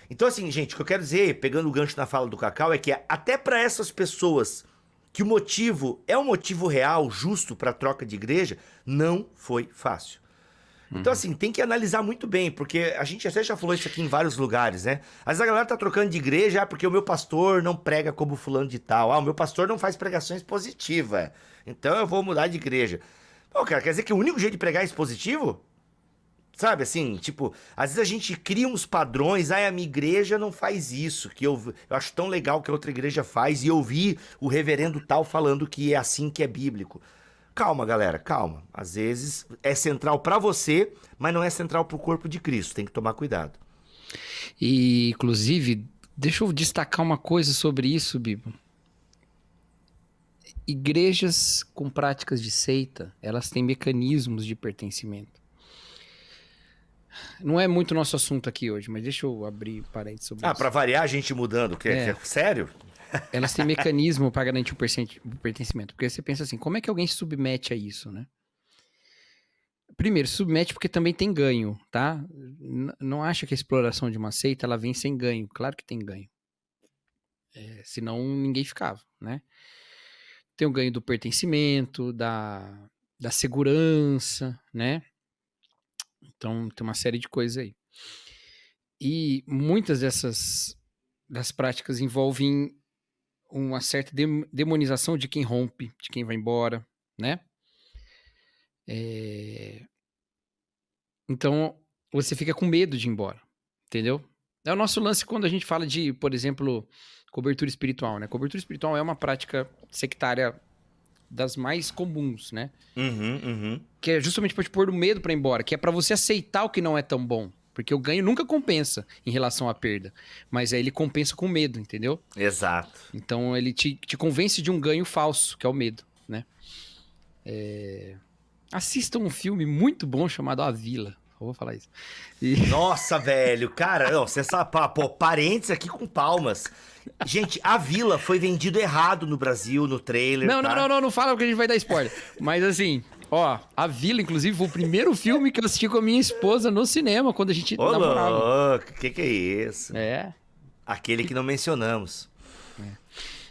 Então, assim, gente, o que eu quero dizer, pegando o gancho na fala do Cacau, é que até para essas pessoas que o motivo é um motivo real, justo para troca de igreja, não foi fácil. Então, assim, tem que analisar muito bem, porque a gente até já falou isso aqui em vários lugares, né? Às vezes a galera tá trocando de igreja porque o meu pastor não prega como fulano de tal. O meu pastor não faz pregações positivas. Então eu vou mudar de igreja. Pô, cara, quer dizer que o único jeito de pregar é esse positivo? Sabe, assim, tipo, às vezes a gente cria uns padrões, a minha igreja não faz isso, que eu acho tão legal que a outra igreja faz, e eu vi o reverendo tal falando que é assim que é bíblico. Calma, galera, calma. Às vezes é central pra você, mas não é central pro corpo de Cristo, tem que tomar cuidado. E, inclusive, deixa eu destacar uma coisa sobre isso, Bibo. Igrejas com práticas de seita, elas têm mecanismos de pertencimento. Não é muito nosso assunto aqui hoje, mas deixa eu abrir parênteses sobre isso. Pra variar a gente mudando, sério? Elas têm mecanismo para garantir o pertencimento. Porque você pensa assim, como é que alguém se submete a isso, né? Primeiro, submete porque também tem ganho, tá? Não acha que a exploração de uma seita, ela vem sem ganho. Claro que tem ganho. Senão ninguém ficava, né? Tem o ganho do pertencimento, da segurança, né? Então, tem uma série de coisas aí. E muitas das práticas envolvem uma certa demonização de quem rompe, de quem vai embora, né? Então, você fica com medo de ir embora, entendeu? É o nosso lance quando a gente fala de, por exemplo, cobertura espiritual, né? Cobertura espiritual é uma prática sectária das mais comuns, né? Que é justamente para te pôr o medo para ir embora, que é para você aceitar o que não é tão bom, Porque o ganho nunca compensa em relação à perda. Mas aí ele compensa com medo, entendeu? Exato. Então ele te convence de um ganho falso, que é o medo, né? Assista um filme muito bom chamado A Vila. Eu vou falar isso. Nossa, velho, cara, não, você sabe, pô, parênteses aqui com palmas. Gente, A Vila foi vendido errado no Brasil, no trailer, Não, tá? não fala porque a gente vai dar spoiler. Mas assim, ó, A Vila, inclusive, foi o primeiro filme que eu assisti com a minha esposa no cinema, quando a gente Ô, namorava. louco, que é isso? É. Aquele que não mencionamos.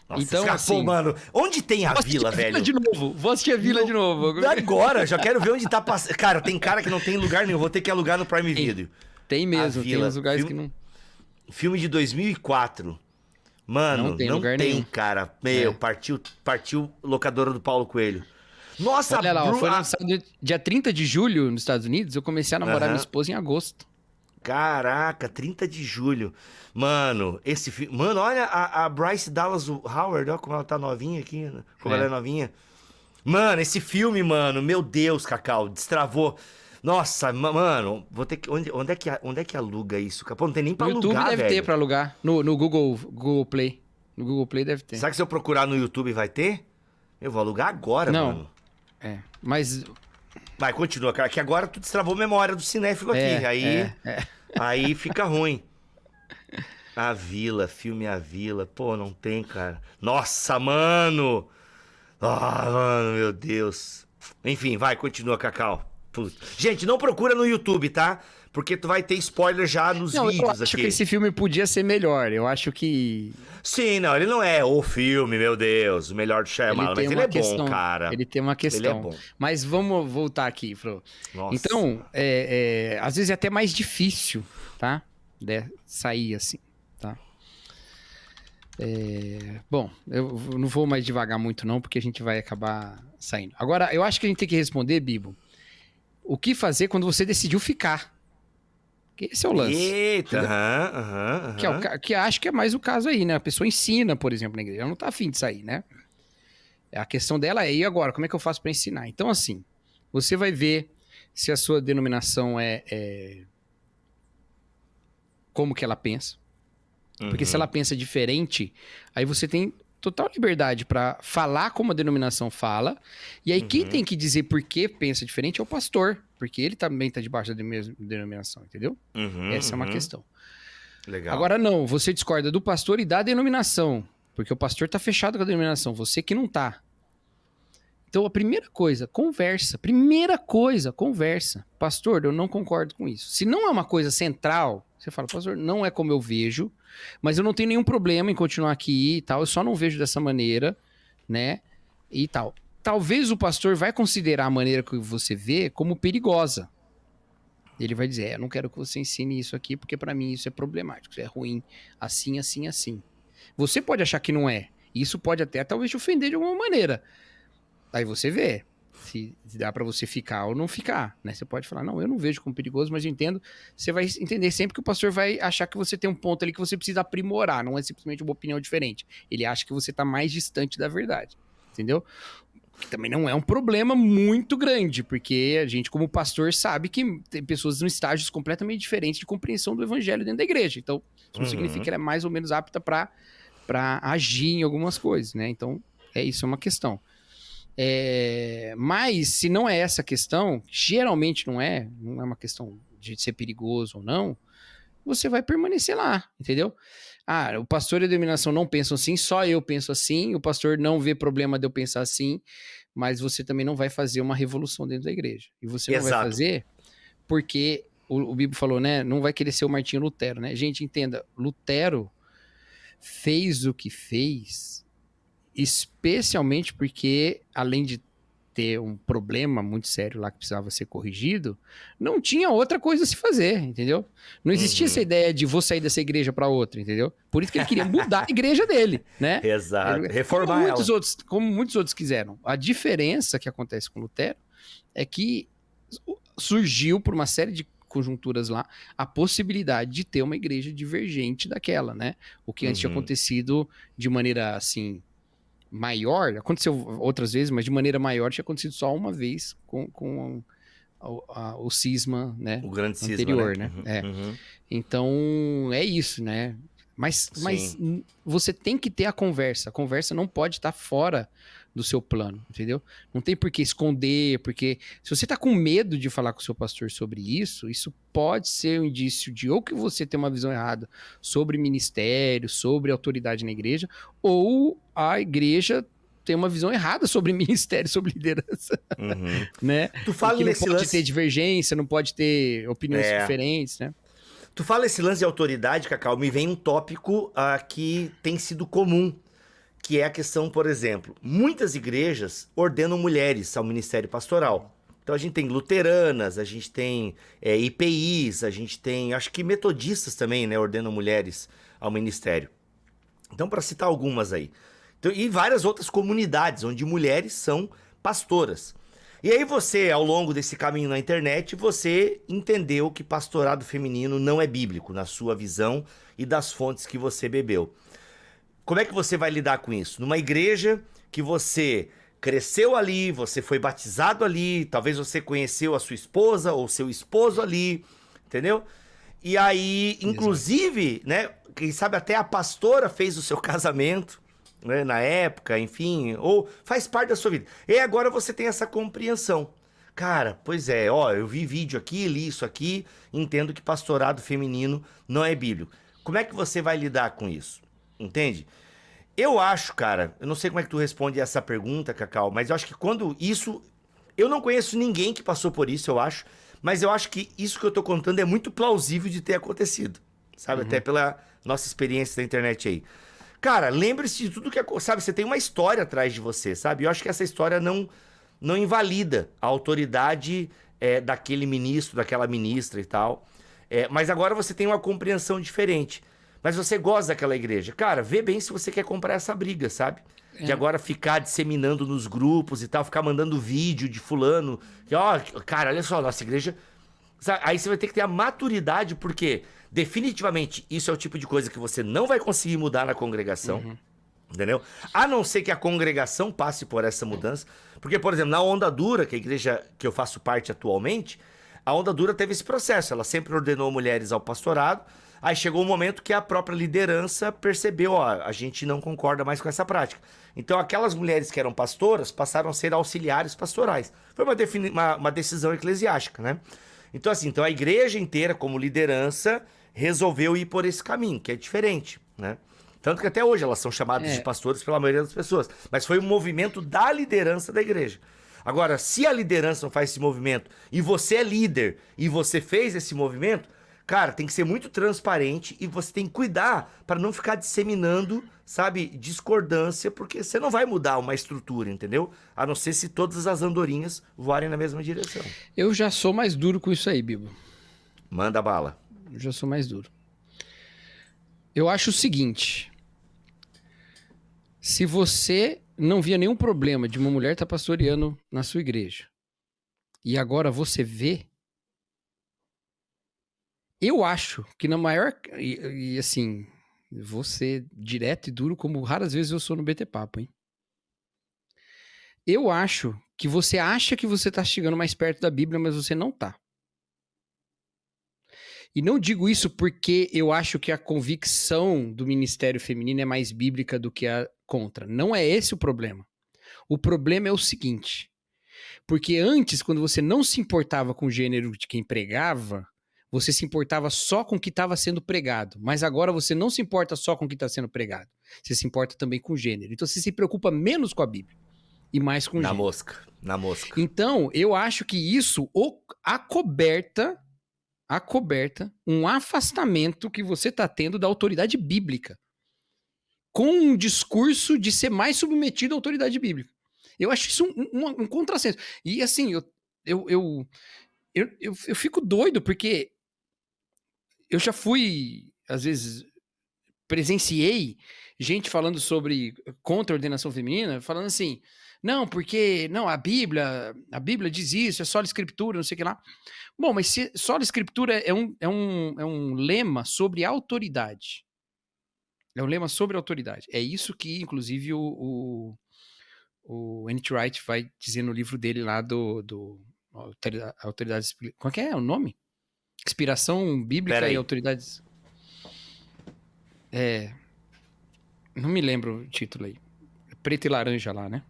Nossa, Então, pô, assim, mano, onde tem a Vou assistir Vila, a Vila velho? de novo. Vou assistir a Vila de novo. Agora, já quero ver onde tá passando. Cara, tem cara que não tem lugar nenhum, vou ter que alugar no Prime Video. Tem mesmo, A tem Vila, uns lugares filme- que não... Filme de 2004. Mano, Não não tem tem, lugar nenhum. cara. Meu, É. partiu locadora do Paulo Coelho. Nossa, Olha lá, ó, foi a- lançado dia 30 de julho nos Estados Unidos. Eu comecei a namorar Aham. minha esposa em agosto. Caraca, 30 de julho. Mano, esse filme. Mano, olha a Bryce Dallas Howard, olha como ela tá novinha aqui, né? Como É. ela é novinha. Mano, esse filme, mano, meu Deus, Cacau, destravou. Nossa, mano, vou ter que. Onde é que aluga isso, Cacau? Pô, não tem nem pra No YouTube alugar, deve velho. ter pra alugar. No Google Play. No Google Play deve ter. Será que se eu procurar no YouTube vai ter? Eu vou alugar agora, Não. mano. É, mas... Vai, continua, cara, que agora tu destravou a memória do cinéfilo aqui. Aí fica ruim. A Vila, filme A Vila. Pô, não tem, cara. Nossa, mano! Ah, mano, meu Deus. Enfim, vai, continua, Cacau. Putz. Gente, não procura no YouTube, tá? Porque tu vai ter spoiler já nos Não, eu vídeos acho aqui. que esse filme podia ser melhor. Eu acho que... Sim, não, ele não é o filme, meu Deus, o melhor do Shyamalan, mas ele é bom, cara. Ele tem uma questão. Ele é bom. Mas vamos voltar aqui, Fro. Nossa. Então, às vezes é até mais difícil, tá? Sair assim, tá? Bom, eu não vou mais devagar muito não, porque a gente vai acabar saindo. Agora, eu acho que a gente tem que responder, Bibo, o que fazer quando você decidiu ficar. Esse é o lance. Eita, aham. Que acho que é mais o caso aí, né? A pessoa ensina, por exemplo, na igreja. Ela não tá afim de sair, né? A questão dela é, e agora? Como é que eu faço para ensinar? Então, assim, você vai ver se a sua denominação é como que ela pensa. Porque se ela pensa diferente, aí você tem total liberdade para falar como a denominação fala. E aí quem tem que dizer por que pensa diferente é o pastor. Porque ele também tá debaixo da mesma denominação, entendeu? Essa é uma questão. Legal. Agora não, você discorda do pastor e da denominação. Porque o pastor tá fechado com a denominação, você que não tá. Então a primeira coisa, conversa. Primeira coisa, conversa. Pastor, eu não concordo com isso. Se não é uma coisa central, você fala, pastor, não é como eu vejo, mas eu não tenho nenhum problema em continuar aqui e tal, eu só não vejo dessa maneira, né? E tal. Talvez o pastor vai considerar a maneira que você vê como perigosa. Ele vai dizer, eu não quero que você ensine isso aqui, porque pra mim isso é problemático, isso é ruim, assim, assim, assim. Você pode achar que não é. Isso pode até talvez te ofender de alguma maneira. Aí você vê se dá pra você ficar ou não ficar, né? Você pode falar, não, eu não vejo como perigoso, mas eu entendo. Você vai entender sempre que o pastor vai achar que você tem um ponto ali que você precisa aprimorar, não é simplesmente uma opinião diferente. Ele acha que você tá mais distante da verdade, entendeu? Que também não é um problema muito grande, porque a gente, como pastor, sabe que tem pessoas em estágios completamente diferentes de compreensão do evangelho dentro da igreja. Então, isso não significa que ela é mais ou menos apta para agir em algumas coisas, né? Então, isso é uma questão. Mas, se não é essa questão, geralmente não é uma questão de ser perigoso ou não, você vai permanecer lá, entendeu? O pastor e a denominação não pensam assim, só eu penso assim, o pastor não vê problema de eu pensar assim, mas você também não vai fazer uma revolução dentro da igreja. E você não vai fazer porque, o Bibo falou, né, não vai querer ser o Martinho Lutero, né? Gente, entenda, Lutero fez o que fez, especialmente porque, além de ter um problema muito sério lá que precisava ser corrigido, não tinha outra coisa a se fazer, entendeu? Não existia essa ideia de vou sair dessa igreja para outra, entendeu? Por isso que ele queria mudar a igreja dele, né? Exato. Reformar ela. Como muitos outros quiseram. A diferença que acontece com Lutero é que surgiu por uma série de conjunturas lá a possibilidade de ter uma igreja divergente daquela, né? O que antes tinha acontecido de maneira assim maior, aconteceu outras vezes, mas de maneira maior tinha acontecido só uma vez com o cisma, né? O grande cisma, Anterior, né? né? Então, é isso, né? Mas você tem que ter a conversa. A conversa não pode estar fora do seu plano, entendeu? Não tem por que esconder, porque se você tá com medo de falar com o seu pastor sobre isso pode ser um indício de ou que você tem uma visão errada sobre ministério, sobre autoridade na igreja, ou a igreja tem uma visão errada sobre ministério, sobre liderança, né? Tu E fala que não nesse pode ter lance... divergência, não pode ter opiniões diferentes, né? Tu fala esse lance de autoridade, Cacau, me vem um tópico que tem sido comum, que é a questão, por exemplo, muitas igrejas ordenam mulheres ao ministério pastoral. Então a gente tem luteranas, a gente tem IPIs, a gente tem, acho que metodistas também, né, ordenam mulheres ao ministério. Então, para citar algumas aí. Então, e várias outras comunidades onde mulheres são pastoras. E aí você, ao longo desse caminho na internet, você entendeu que pastorado feminino não é bíblico, na sua visão e das fontes que você bebeu. Como é que você vai lidar com isso? Numa igreja que você cresceu ali, você foi batizado ali, talvez você conheceu a sua esposa ou seu esposo ali, entendeu? E aí, inclusive, né, quem sabe até a pastora fez o seu casamento, né, na época, enfim, ou faz parte da sua vida. E agora você tem essa compreensão. Cara, pois é, ó, eu vi vídeo aqui, li isso aqui, entendo que pastorado feminino não é bíblico. Como é que você vai lidar com isso? Entende? Eu acho, cara, eu não sei como é que tu responde essa pergunta, Cacau, mas eu acho que quando isso... Eu não conheço ninguém que passou por isso, eu acho, mas eu acho que isso que eu tô contando é muito plausível de ter acontecido, sabe? Até pela nossa experiência na internet aí. Cara, lembre-se de tudo que... Sabe, você tem uma história atrás de você, sabe? Eu acho que essa história não invalida a autoridade daquele ministro, daquela ministra e tal. Mas agora você tem uma compreensão diferente. Mas você gosta daquela igreja. Cara, vê bem se você quer comprar essa briga, sabe? De agora ficar disseminando nos grupos e tal, ficar mandando vídeo de fulano. Que, ó, cara, olha só, nossa igreja... Sabe? Aí você vai ter que ter a maturidade, porque definitivamente isso é o tipo de coisa que você não vai conseguir mudar na congregação. Entendeu? A não ser que a congregação passe por essa mudança. Porque, por exemplo, na Onda Dura, que é a igreja que eu faço parte atualmente, a Onda Dura teve esse processo. Ela sempre ordenou mulheres ao pastorado. Aí chegou um momento que a própria liderança percebeu, ó, a gente não concorda mais com essa prática. Então aquelas mulheres que eram pastoras passaram a ser auxiliares pastorais. Foi uma decisão eclesiástica, né? Então assim, a igreja inteira como liderança resolveu ir por esse caminho, que é diferente, né? Tanto que até hoje elas são chamadas de pastores pela maioria das pessoas. Mas foi um movimento da liderança da igreja. Agora, se a liderança não faz esse movimento e você é líder e você fez esse movimento, cara, tem que ser muito transparente e você tem que cuidar para não ficar disseminando, sabe, discordância, porque você não vai mudar uma estrutura, entendeu? A não ser se todas as andorinhas voarem na mesma direção. Eu já sou mais duro com isso aí, Bibo. Manda bala. Eu já sou mais duro. Eu acho o seguinte: se você não via nenhum problema de uma mulher estar pastoreando na sua igreja, e agora você vê, eu acho que na maior... E assim, vou ser direto e duro como raras vezes eu sou no BT Papo, hein? Eu acho que você acha que você tá chegando mais perto da Bíblia, mas você não tá. E não digo isso porque eu acho que a convicção do ministério feminino é mais bíblica do que a contra. Não é esse o problema. O problema é o seguinte: porque antes, quando você não se importava com o gênero de quem pregava, você se importava só com o que estava sendo pregado. Mas agora você não se importa só com o que está sendo pregado. Você se importa também com o gênero. Então você se preocupa menos com a Bíblia e mais com o gênero. Na mosca. Então, eu acho que isso acoberta um afastamento que você está tendo da autoridade bíblica, com um discurso de ser mais submetido à autoridade bíblica. Eu acho isso um contrassenso. E assim, eu fico doido, porque eu já fui, às vezes, presenciei gente falando sobre contra a ordenação feminina, falando assim, não, porque não, a Bíblia diz isso, é só a escritura, não sei o que lá. Bom, mas se só a escritura é um lema sobre autoridade. É um lema sobre autoridade. É isso que, inclusive, o N.T. Wright vai dizer no livro dele lá autoridades... Qual que é o nome? Inspiração bíblica e autoridades... Não me lembro o título aí. Preto e laranja lá, né?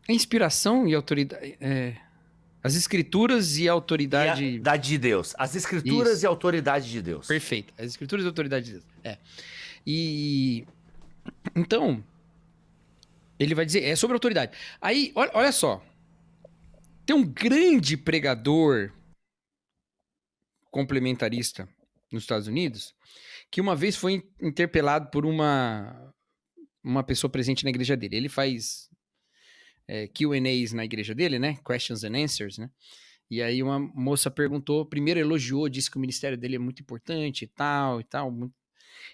Inspiração e autoridade... As escrituras e a autoridade... E a autoridade de Deus. As escrituras e a autoridade de Deus. Perfeito. As escrituras e a autoridade de Deus. E... Então... Ele vai dizer... É sobre autoridade. Aí, olha só. Tem um grande pregador complementarista nos Estados Unidos que uma vez foi interpelado por uma pessoa presente na igreja dele. Ele faz Q&As na igreja dele, né? Questions and Answers, né? E aí uma moça perguntou, primeiro elogiou, disse que o ministério dele é muito importante e tal.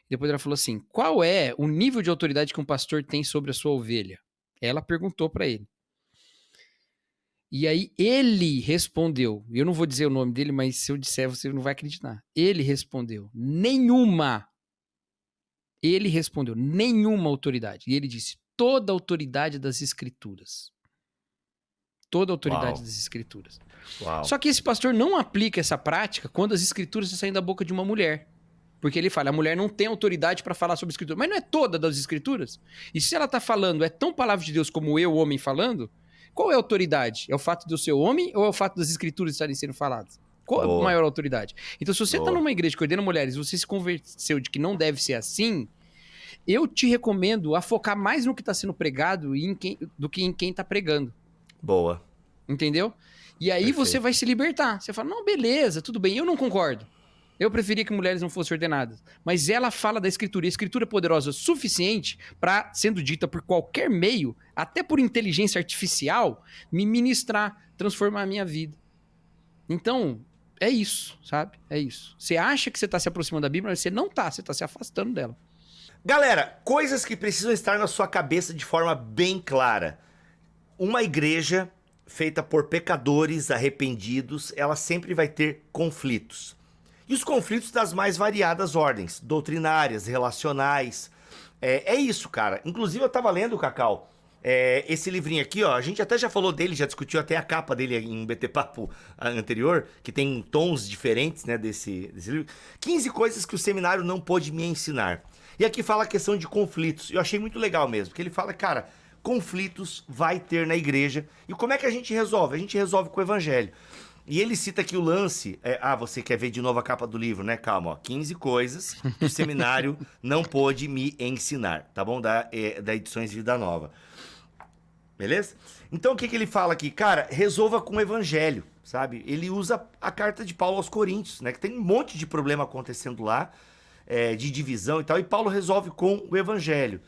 Depois ela falou assim, qual é o nível de autoridade que um pastor tem sobre a sua ovelha? Ela perguntou para ele. E aí ele respondeu, eu não vou dizer o nome dele, mas se eu disser você não vai acreditar. Ele respondeu, nenhuma. Ele respondeu, nenhuma autoridade. E ele disse, toda a autoridade das escrituras. Toda a autoridade das escrituras. Uau. Só que esse pastor não aplica essa prática quando as escrituras saem da boca de uma mulher. Porque ele fala, a mulher não tem autoridade para falar sobre a escritura. Mas não é toda das escrituras? E se ela está falando, é tão palavra de Deus como eu, homem, falando, qual é a autoridade? É o fato de eu ser homem ou é o fato das escrituras estarem sendo faladas? Qual é a maior autoridade? Então, se você está numa igreja que ordena mulheres e você se convenceu de que não deve ser assim, eu te recomendo a focar mais no que está sendo pregado do que em quem está pregando. Boa. Entendeu? E aí você vai se libertar. Você fala, não, beleza, tudo bem, eu não concordo. Eu preferia que mulheres não fossem ordenadas. Mas ela fala da escritura. E a escritura é poderosa o suficiente para, sendo dita por qualquer meio, até por inteligência artificial, me ministrar, transformar a minha vida. Então, é isso, sabe? É isso. Você acha que você está se aproximando da Bíblia, mas você não está. Você está se afastando dela. Galera, coisas que precisam estar na sua cabeça de forma bem clara. Uma igreja feita por pecadores arrependidos, ela sempre vai ter conflitos. E os conflitos das mais variadas ordens, doutrinárias, relacionais. É isso, cara. Inclusive eu tava lendo, Cacau, esse livrinho aqui, ó, a gente até já falou dele, já discutiu até a capa dele em um BT Papo anterior, que tem tons diferentes, né, desse livro. 15 coisas que o seminário não pôde me ensinar. E aqui fala a questão de conflitos. Eu achei muito legal mesmo, porque ele fala, cara, conflitos vai ter na igreja. E como é que a gente resolve? A gente resolve com o evangelho. E ele cita aqui o lance... você quer ver de novo a capa do livro, né? Calma, ó. 15 coisas que o seminário não pôde me ensinar, tá bom? Da Edições Vida Nova. Beleza? Então, o que ele fala aqui? Cara, resolva com o evangelho, sabe? Ele usa a carta de Paulo aos Coríntios, né? Que tem um monte de problema acontecendo lá, de divisão e tal, e Paulo resolve com o evangelho.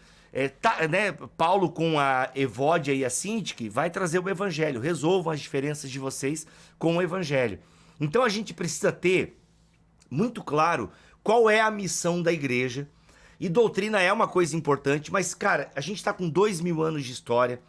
Paulo com a Evódia e a Sintique vai trazer o evangelho, resolvam as diferenças de vocês com o evangelho. Então a gente precisa ter muito claro qual é a missão da igreja, e doutrina é uma coisa importante, mas cara, a gente está com 2000 anos de história,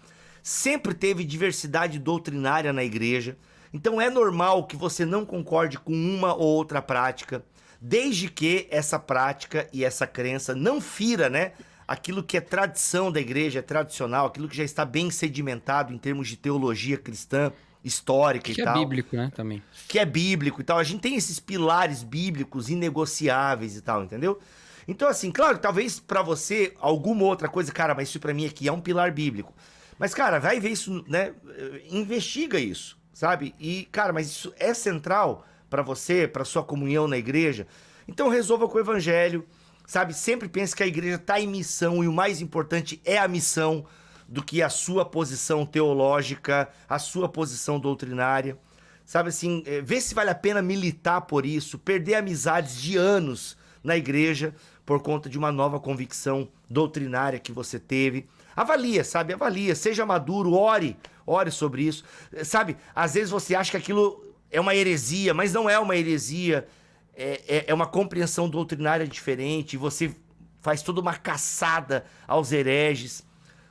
sempre teve diversidade doutrinária na igreja, então é normal que você não concorde com uma ou outra prática, desde que essa prática e essa crença não fira, né, aquilo que é tradição da igreja, é tradicional, aquilo que já está bem sedimentado em termos de teologia cristã, histórica e tal. Que é bíblico, né, também. Que é bíblico e tal. A gente tem esses pilares bíblicos inegociáveis e tal, entendeu? Então, assim, claro, talvez pra você alguma outra coisa, cara, mas isso pra mim aqui é um pilar bíblico. Mas, cara, vai ver isso, né? Investiga isso, sabe? E, cara, mas isso é central pra você, pra sua comunhão na igreja. Então, resolva com o evangelho. Sabe, sempre pense que a igreja está em missão e o mais importante é a missão do que a sua posição teológica, a sua posição doutrinária. Sabe assim, vê se vale a pena militar por isso, perder amizades de anos na igreja por conta de uma nova convicção doutrinária que você teve. Avalia, sabe, avalia, seja maduro, ore sobre isso. Sabe, às vezes você acha que aquilo é uma heresia, mas não é uma heresia. É uma compreensão doutrinária diferente, você faz toda uma caçada aos hereges.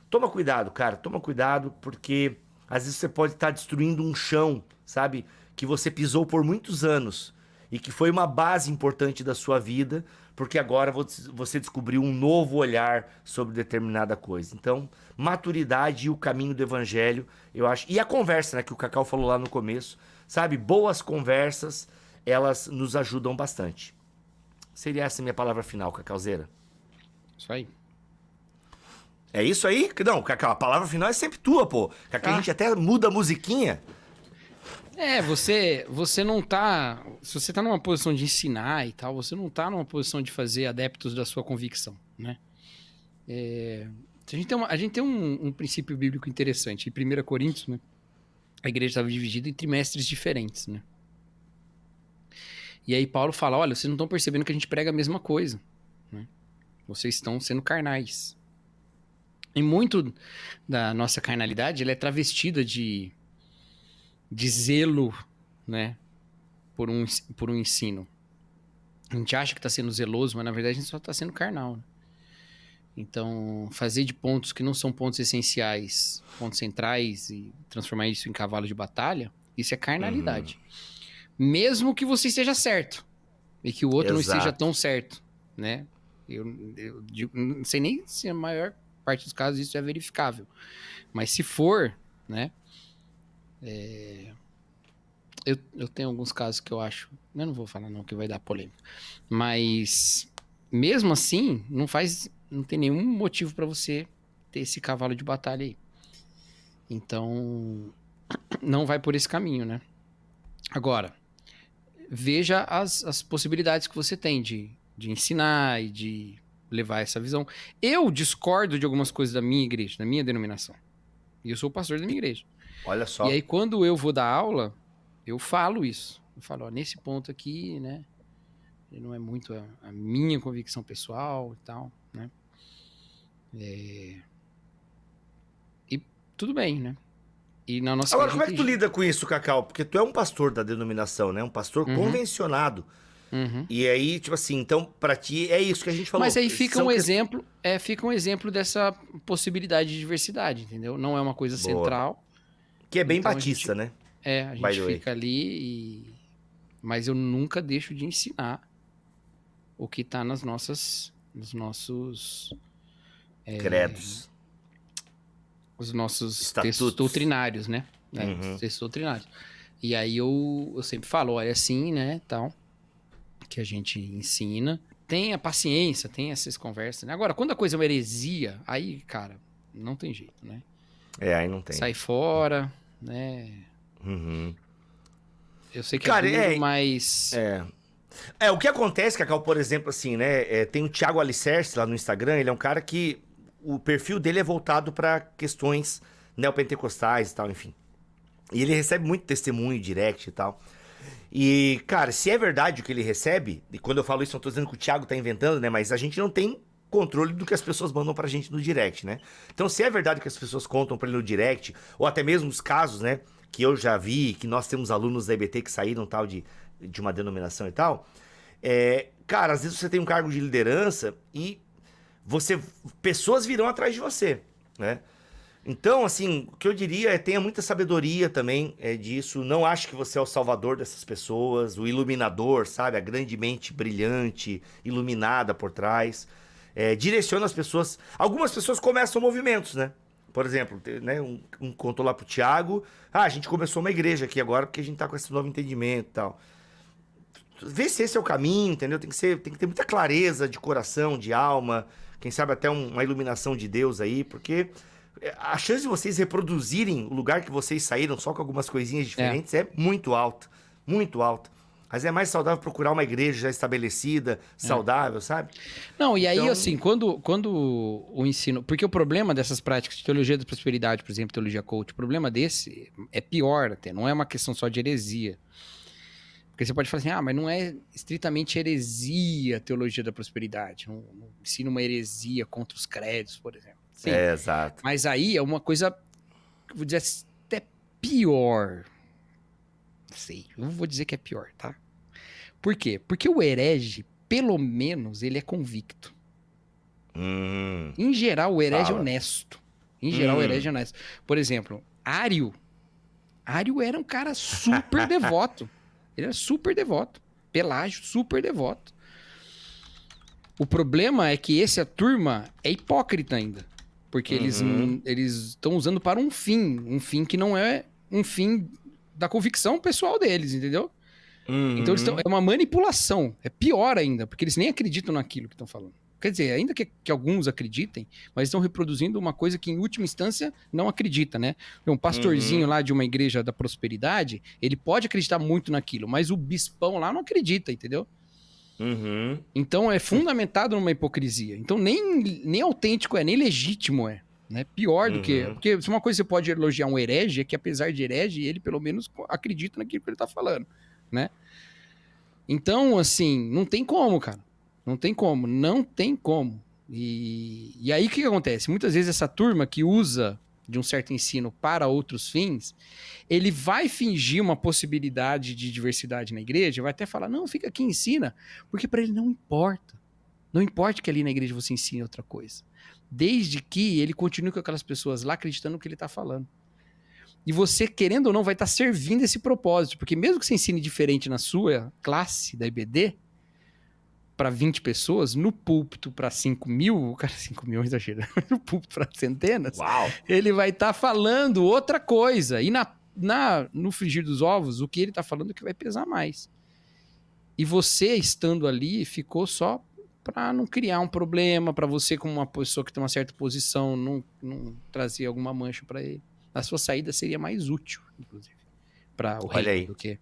Toma cuidado, cara, toma cuidado, porque às vezes você pode estar destruindo um chão, sabe, que você pisou por muitos anos e que foi uma base importante da sua vida, porque agora você descobriu um novo olhar sobre determinada coisa. Então, maturidade e o caminho do evangelho, eu acho. E a conversa, né, que o Cacau falou lá no começo, sabe? Boas conversas, elas nos ajudam bastante. Seria essa a minha palavra final, Cacauzeira? Isso aí. É isso aí? Não, Cacau, a palavra final é sempre tua, pô. Cacau, a gente até muda a musiquinha. Você não tá... Se você tá numa posição de ensinar e tal, você não tá numa posição de fazer adeptos da sua convicção, né? A gente tem um princípio bíblico interessante. Em 1 Coríntios, né? A igreja estava dividida em trimestres diferentes, né? E aí Paulo fala, olha, vocês não estão percebendo que a gente prega a mesma coisa, né? Vocês estão sendo carnais. E muito da nossa carnalidade, ela é travestida de zelo, né? Por um ensino. A gente acha que está sendo zeloso, mas na verdade a gente só está sendo carnal, né? Então, fazer de pontos que não são pontos essenciais, pontos centrais e transformar isso em cavalo de batalha, isso é carnalidade. Mesmo que você esteja certo e que o outro não esteja tão certo, né? Eu não sei nem se a maior parte dos casos isso é verificável. Mas se for, né? Eu tenho alguns casos que eu acho... Eu não vou falar não, que vai dar polêmica. Mas, mesmo assim, não tem nenhum motivo para você ter esse cavalo de batalha aí. Então, não vai por esse caminho, né? Agora, veja as possibilidades que você tem de ensinar e de levar essa visão. Eu discordo de algumas coisas da minha igreja, da minha denominação. E eu sou o pastor da minha igreja. Olha só. E aí, quando eu vou dar aula, eu falo isso. Eu falo, ó, nesse ponto aqui, né? Não é muito a minha convicção pessoal e tal, né? E tudo bem, né? E na nossa Agora, como é que tu lida com isso, Cacau? Porque tu é um pastor da denominação, né? Um pastor convencionado. E aí, tipo assim, então, pra ti é isso que a gente falou. Mas aí fica um exemplo dessa possibilidade de diversidade, entendeu? Não é uma coisa central. Que é bem então batista, né? A gente fica ali mas eu nunca deixo de ensinar o que tá nos nossos credos. Os nossos textos doutrinários, né? Os textos doutrinários. E aí eu sempre falo, olha, assim, né, tal, que a gente ensina. Tenha paciência, tenha essas conversas, né? Agora, quando a coisa é uma heresia, aí, cara, não tem jeito, né? Aí não tem. Sai fora, né? Eu sei que cara, é duro, mas... o que acontece, Cacau, por exemplo, assim, né? Tem o Thiago Alicerce lá no Instagram, ele é um cara que o perfil dele é voltado para questões neopentecostais e tal, enfim. E ele recebe muito testemunho, direct e tal. E, cara, se é verdade o que ele recebe, e quando eu falo isso, não tô dizendo que o Thiago tá inventando, né? Mas a gente não tem controle do que as pessoas mandam pra gente no direct, né? Então, se é verdade o que as pessoas contam pra ele no direct, ou até mesmo os casos, né? Que eu já vi, que nós temos alunos da EBT que saíram tal de uma denominação e tal. Cara, às vezes você tem um cargo de liderança e pessoas virão atrás de você, né? Então, assim, o que eu diria é tenha muita sabedoria também disso. Não ache que você é o salvador dessas pessoas, o iluminador, sabe? A grande mente brilhante, iluminada por trás. Direciona as pessoas. Algumas pessoas começam movimentos, né? Por exemplo, né, um contou lá pro Thiago, a gente começou uma igreja aqui agora porque a gente tá com esse novo entendimento e tal. Vê se esse é o caminho, entendeu? Tem que ter muita clareza de coração, de alma, quem sabe até uma iluminação de Deus aí, porque a chance de vocês reproduzirem o lugar que vocês saíram só com algumas coisinhas diferentes é muito alta, muito alta. Mas é mais saudável procurar uma igreja já estabelecida, saudável, sabe? Não, e aí, assim, quando o ensino... Porque o problema dessas práticas de teologia da prosperidade, por exemplo, teologia coach, o problema desse é pior até, não é uma questão só de heresia. Porque você pode falar assim, mas não é estritamente heresia a teologia da prosperidade. Não ensina uma heresia contra os créditos, por exemplo. Sim, exato. Mas aí é uma coisa, vou dizer até pior. Não sei, eu vou dizer que é pior, tá? Por quê? Porque o herege, pelo menos, ele é convicto. Em geral, o herege é honesto. Em geral, o herege é honesto. Por exemplo, Ário era um cara super devoto. Ele era super devoto. Pelágio, super devoto. O problema é que essa turma é hipócrita ainda. Porque eles estão usando para um fim que não é um fim da convicção pessoal deles, entendeu? Então é uma manipulação. É pior ainda, porque eles nem acreditam naquilo que estão falando. Quer dizer, ainda que alguns acreditem, mas estão reproduzindo uma coisa que, em última instância, não acredita, né? Um pastorzinho lá de uma igreja da prosperidade, ele pode acreditar muito naquilo, mas o bispão lá não acredita, entendeu? Então, é fundamentado numa hipocrisia. Então, nem autêntico nem legítimo né? Pior do que... Porque se uma coisa você pode elogiar um herege, é que, apesar de herege, ele, pelo menos, acredita naquilo que ele tá falando, né? Então, assim, não tem como, cara. Não tem como. E aí o que acontece? Muitas vezes essa turma que usa de um certo ensino para outros fins, ele vai fingir uma possibilidade de diversidade na igreja, vai até falar, não, fica aqui e ensina, porque para ele não importa. Não importa que ali na igreja você ensine outra coisa. Desde que ele continue com aquelas pessoas lá acreditando no que ele está falando. E você, querendo ou não, vai estar servindo esse propósito, porque mesmo que você ensine diferente na sua classe da IBD, para 20 pessoas, no púlpito para 5 mil, cara, 5 mil é exagero, no púlpito para centenas, ele vai estar falando outra coisa. E no frigir dos ovos, o que ele está falando é que vai pesar mais. E você, estando ali, ficou só para não criar um problema, para você, como uma pessoa que tem uma certa posição, não trazer alguma mancha para ele. A sua saída seria mais útil, inclusive, para o reino do que...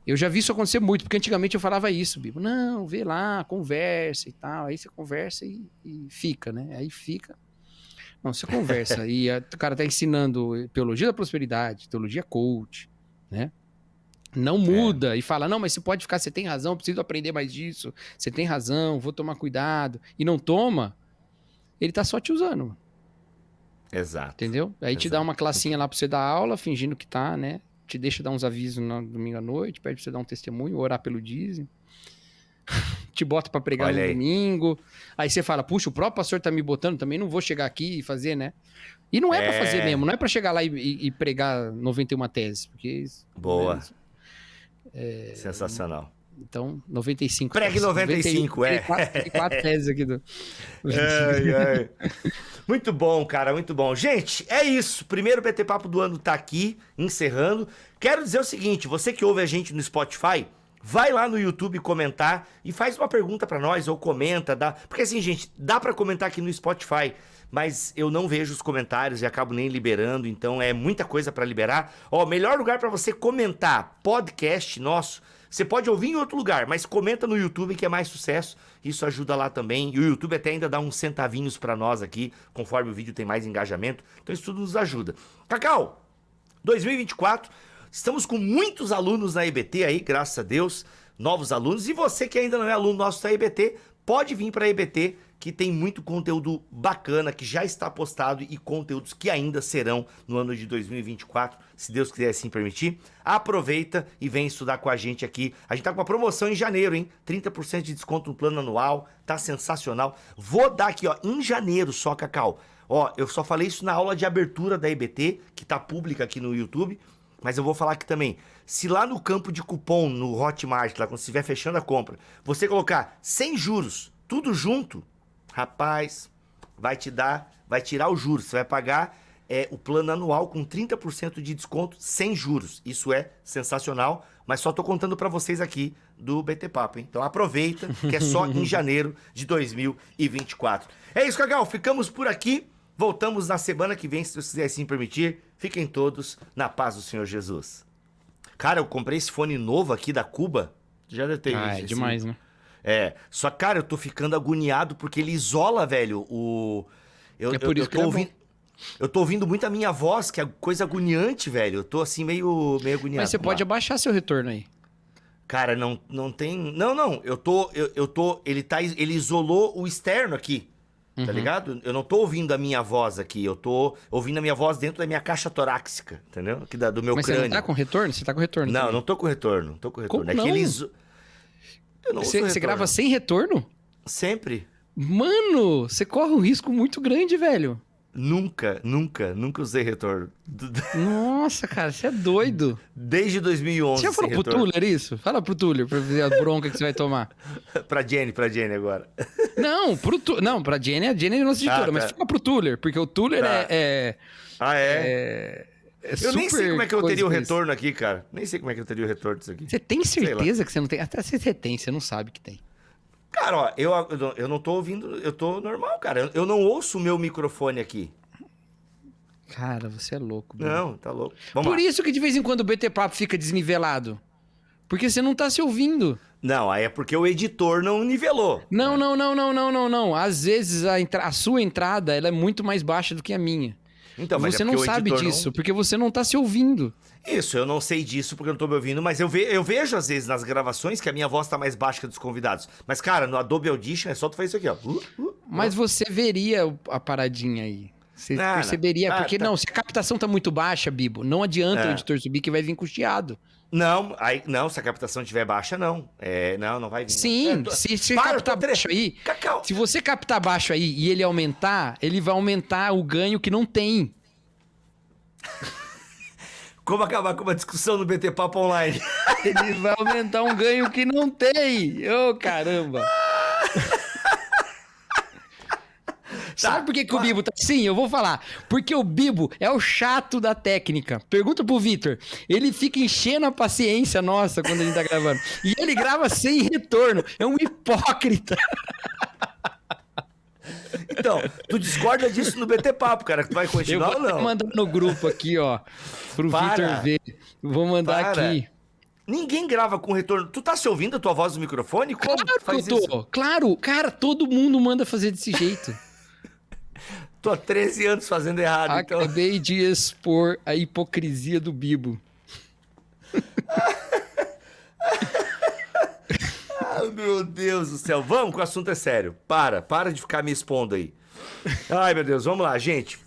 Eu já vi isso acontecer muito, porque antigamente eu falava isso, Bibo. Não, vê lá, conversa e tal. Aí você conversa e fica, né? Aí fica. Não, você conversa. E o cara tá ensinando teologia da prosperidade, teologia coach, né? Não muda e fala, não, mas você pode ficar, você tem razão, preciso aprender mais disso. Você tem razão, vou tomar cuidado. E não toma, ele tá só te usando. Mano. Exato. Entendeu? Aí te dá uma classinha lá pra você dar aula, fingindo que tá, né? Te deixa dar uns avisos no domingo à noite, pede pra você dar um testemunho, orar pelo dízimo. Te bota pra pregar no domingo. Aí você fala, puxa, o próprio pastor tá me botando, também não vou chegar aqui e fazer, né? E não é pra fazer mesmo, não é pra chegar lá e pregar 91 teses. Porque, boa. Sensacional. Então, 95. Pregue 95, 4 teses aqui do... Muito bom, cara, muito bom. Gente, é isso. Primeiro BT Papo do ano tá aqui, encerrando. Quero dizer o seguinte, você que ouve a gente no Spotify, vai lá no YouTube comentar e faz uma pergunta pra nós, ou comenta, dá... Porque assim, gente, dá pra comentar aqui no Spotify, mas eu não vejo os comentários e acabo nem liberando, então é muita coisa pra liberar. Ó, melhor lugar pra você comentar podcast nosso, você pode ouvir em outro lugar, mas comenta no YouTube que é mais sucesso. Isso ajuda lá também. E o YouTube até ainda dá uns centavinhos pra nós aqui, conforme o vídeo tem mais engajamento. Então isso tudo nos ajuda. Cacau, 2024, estamos com muitos alunos na EBT aí, graças a Deus. Novos alunos. E você que ainda não é aluno nosso da EBT, pode vir pra EBT, que tem muito conteúdo bacana, que já está postado e conteúdos que ainda serão no ano de 2024, se Deus quiser assim permitir. Aproveita e vem estudar com a gente aqui. A gente tá com uma promoção em janeiro, hein? 30% de desconto no plano anual, tá sensacional. Vou dar aqui, ó, em janeiro só, Cacau. Ó, eu só falei isso na aula de abertura da EBT, que tá pública aqui no YouTube, mas eu vou falar aqui também. Se lá no campo de cupom, no Hotmart, lá quando você estiver fechando a compra, você colocar sem juros, tudo junto, rapaz, vai tirar os juros. Você vai pagar o plano anual com 30% de desconto sem juros. Isso é sensacional, mas só tô contando para vocês aqui do BT Papo, hein? Então aproveita, que é só em janeiro de 2024. É isso, Cacau, ficamos por aqui. Voltamos na semana que vem, se Deus quiser assim permitir. Fiquem todos na paz do Senhor Jesus. Cara, eu comprei esse fone novo aqui da Cuba. Já deve ter visto. É demais, né? Só, cara, eu tô ficando agoniado porque ele isola, velho, É por isso que ele é bom. Eu tô ouvindo muito a minha voz, que é coisa agoniante, velho. Eu tô assim, meio agoniado. Mas você pode abaixar seu retorno aí. Cara, não tem... Não, ele isolou o externo aqui, tá ligado? Eu não tô ouvindo a minha voz aqui, eu tô ouvindo a minha voz dentro da minha caixa torácica, entendeu? Aqui do meu crânio. Mas você não tá com retorno? Você tá com retorno Não, também. não tô com retorno, Como É não? que ele Eu não uso Você grava sem retorno? Sempre. Mano, você corre um risco muito grande, velho. Nunca usei retorno. Nossa, cara, você é doido. Desde 2011. Você já falou pro Tuller isso? Fala pro Tuller pra ver a bronca que você vai tomar. Pra Jenny agora. Não, pra Jenny, a Jenny é nossa editora, mas fala pro Tuller, porque o Tuller é eu nem sei como é que eu teria o coisa retorno aqui, cara. Nem sei como é que eu teria o retorno disso aqui. Você tem certeza que você não tem? Até se você tem, você não sabe que tem. Cara, ó, eu não tô ouvindo, eu tô normal, cara. Eu não ouço o meu microfone aqui. Cara, você é louco, Bruno. Não, tá louco. Vamos Por lá. isso que de vez em quando o BT Papo fica desnivelado. Porque você não tá se ouvindo. Não, aí é porque o editor não nivelou. Não. Às vezes a sua entrada ela é muito mais baixa do que a minha. Então, mas você é não porque o sabe editor disso, porque você não tá se ouvindo. Isso, eu não sei disso porque eu não tô me ouvindo, mas eu vejo às vezes nas gravações que a minha voz tá mais baixa que a dos convidados. Mas, cara, no Adobe Audition é só tu fazer isso aqui, ó. Mas você veria a paradinha aí. Você perceberia. Porque tá. não, se a captação tá muito baixa, Bibo, não adianta o editor subir que vai vir custeado. Não, se a captação estiver baixa, não. Não vai vir. Sim, se captar baixo aí. Cacau. Se você captar baixo aí e ele aumentar, ele vai aumentar o ganho que não tem. Como acabar com uma discussão no BT Papo Online? Ele vai aumentar um ganho que não tem. Ô, caramba. Sabe por que o Bibo tá assim? Eu vou falar. Porque o Bibo é o chato da técnica. Pergunta pro Vitor. Ele fica enchendo a paciência nossa quando a gente tá gravando. E ele grava sem retorno. É um hipócrita. Então, tu discorda disso no BT Papo, cara, que tu vai continuar ou Eu vou não? mandar no grupo aqui, ó. Pro Vitor ver. Vou mandar aqui. Ninguém grava com retorno. Tu tá se ouvindo a tua voz no microfone? Como Claro tu faz que eu tô. isso? Claro. Cara, todo mundo manda fazer desse jeito. Tô há 13 anos fazendo errado, então. Acabei de expor a hipocrisia do Bibo. Ah, meu Deus do céu. Vamos, que o assunto é sério. Para de ficar me expondo aí. Ai, meu Deus, vamos lá, gente.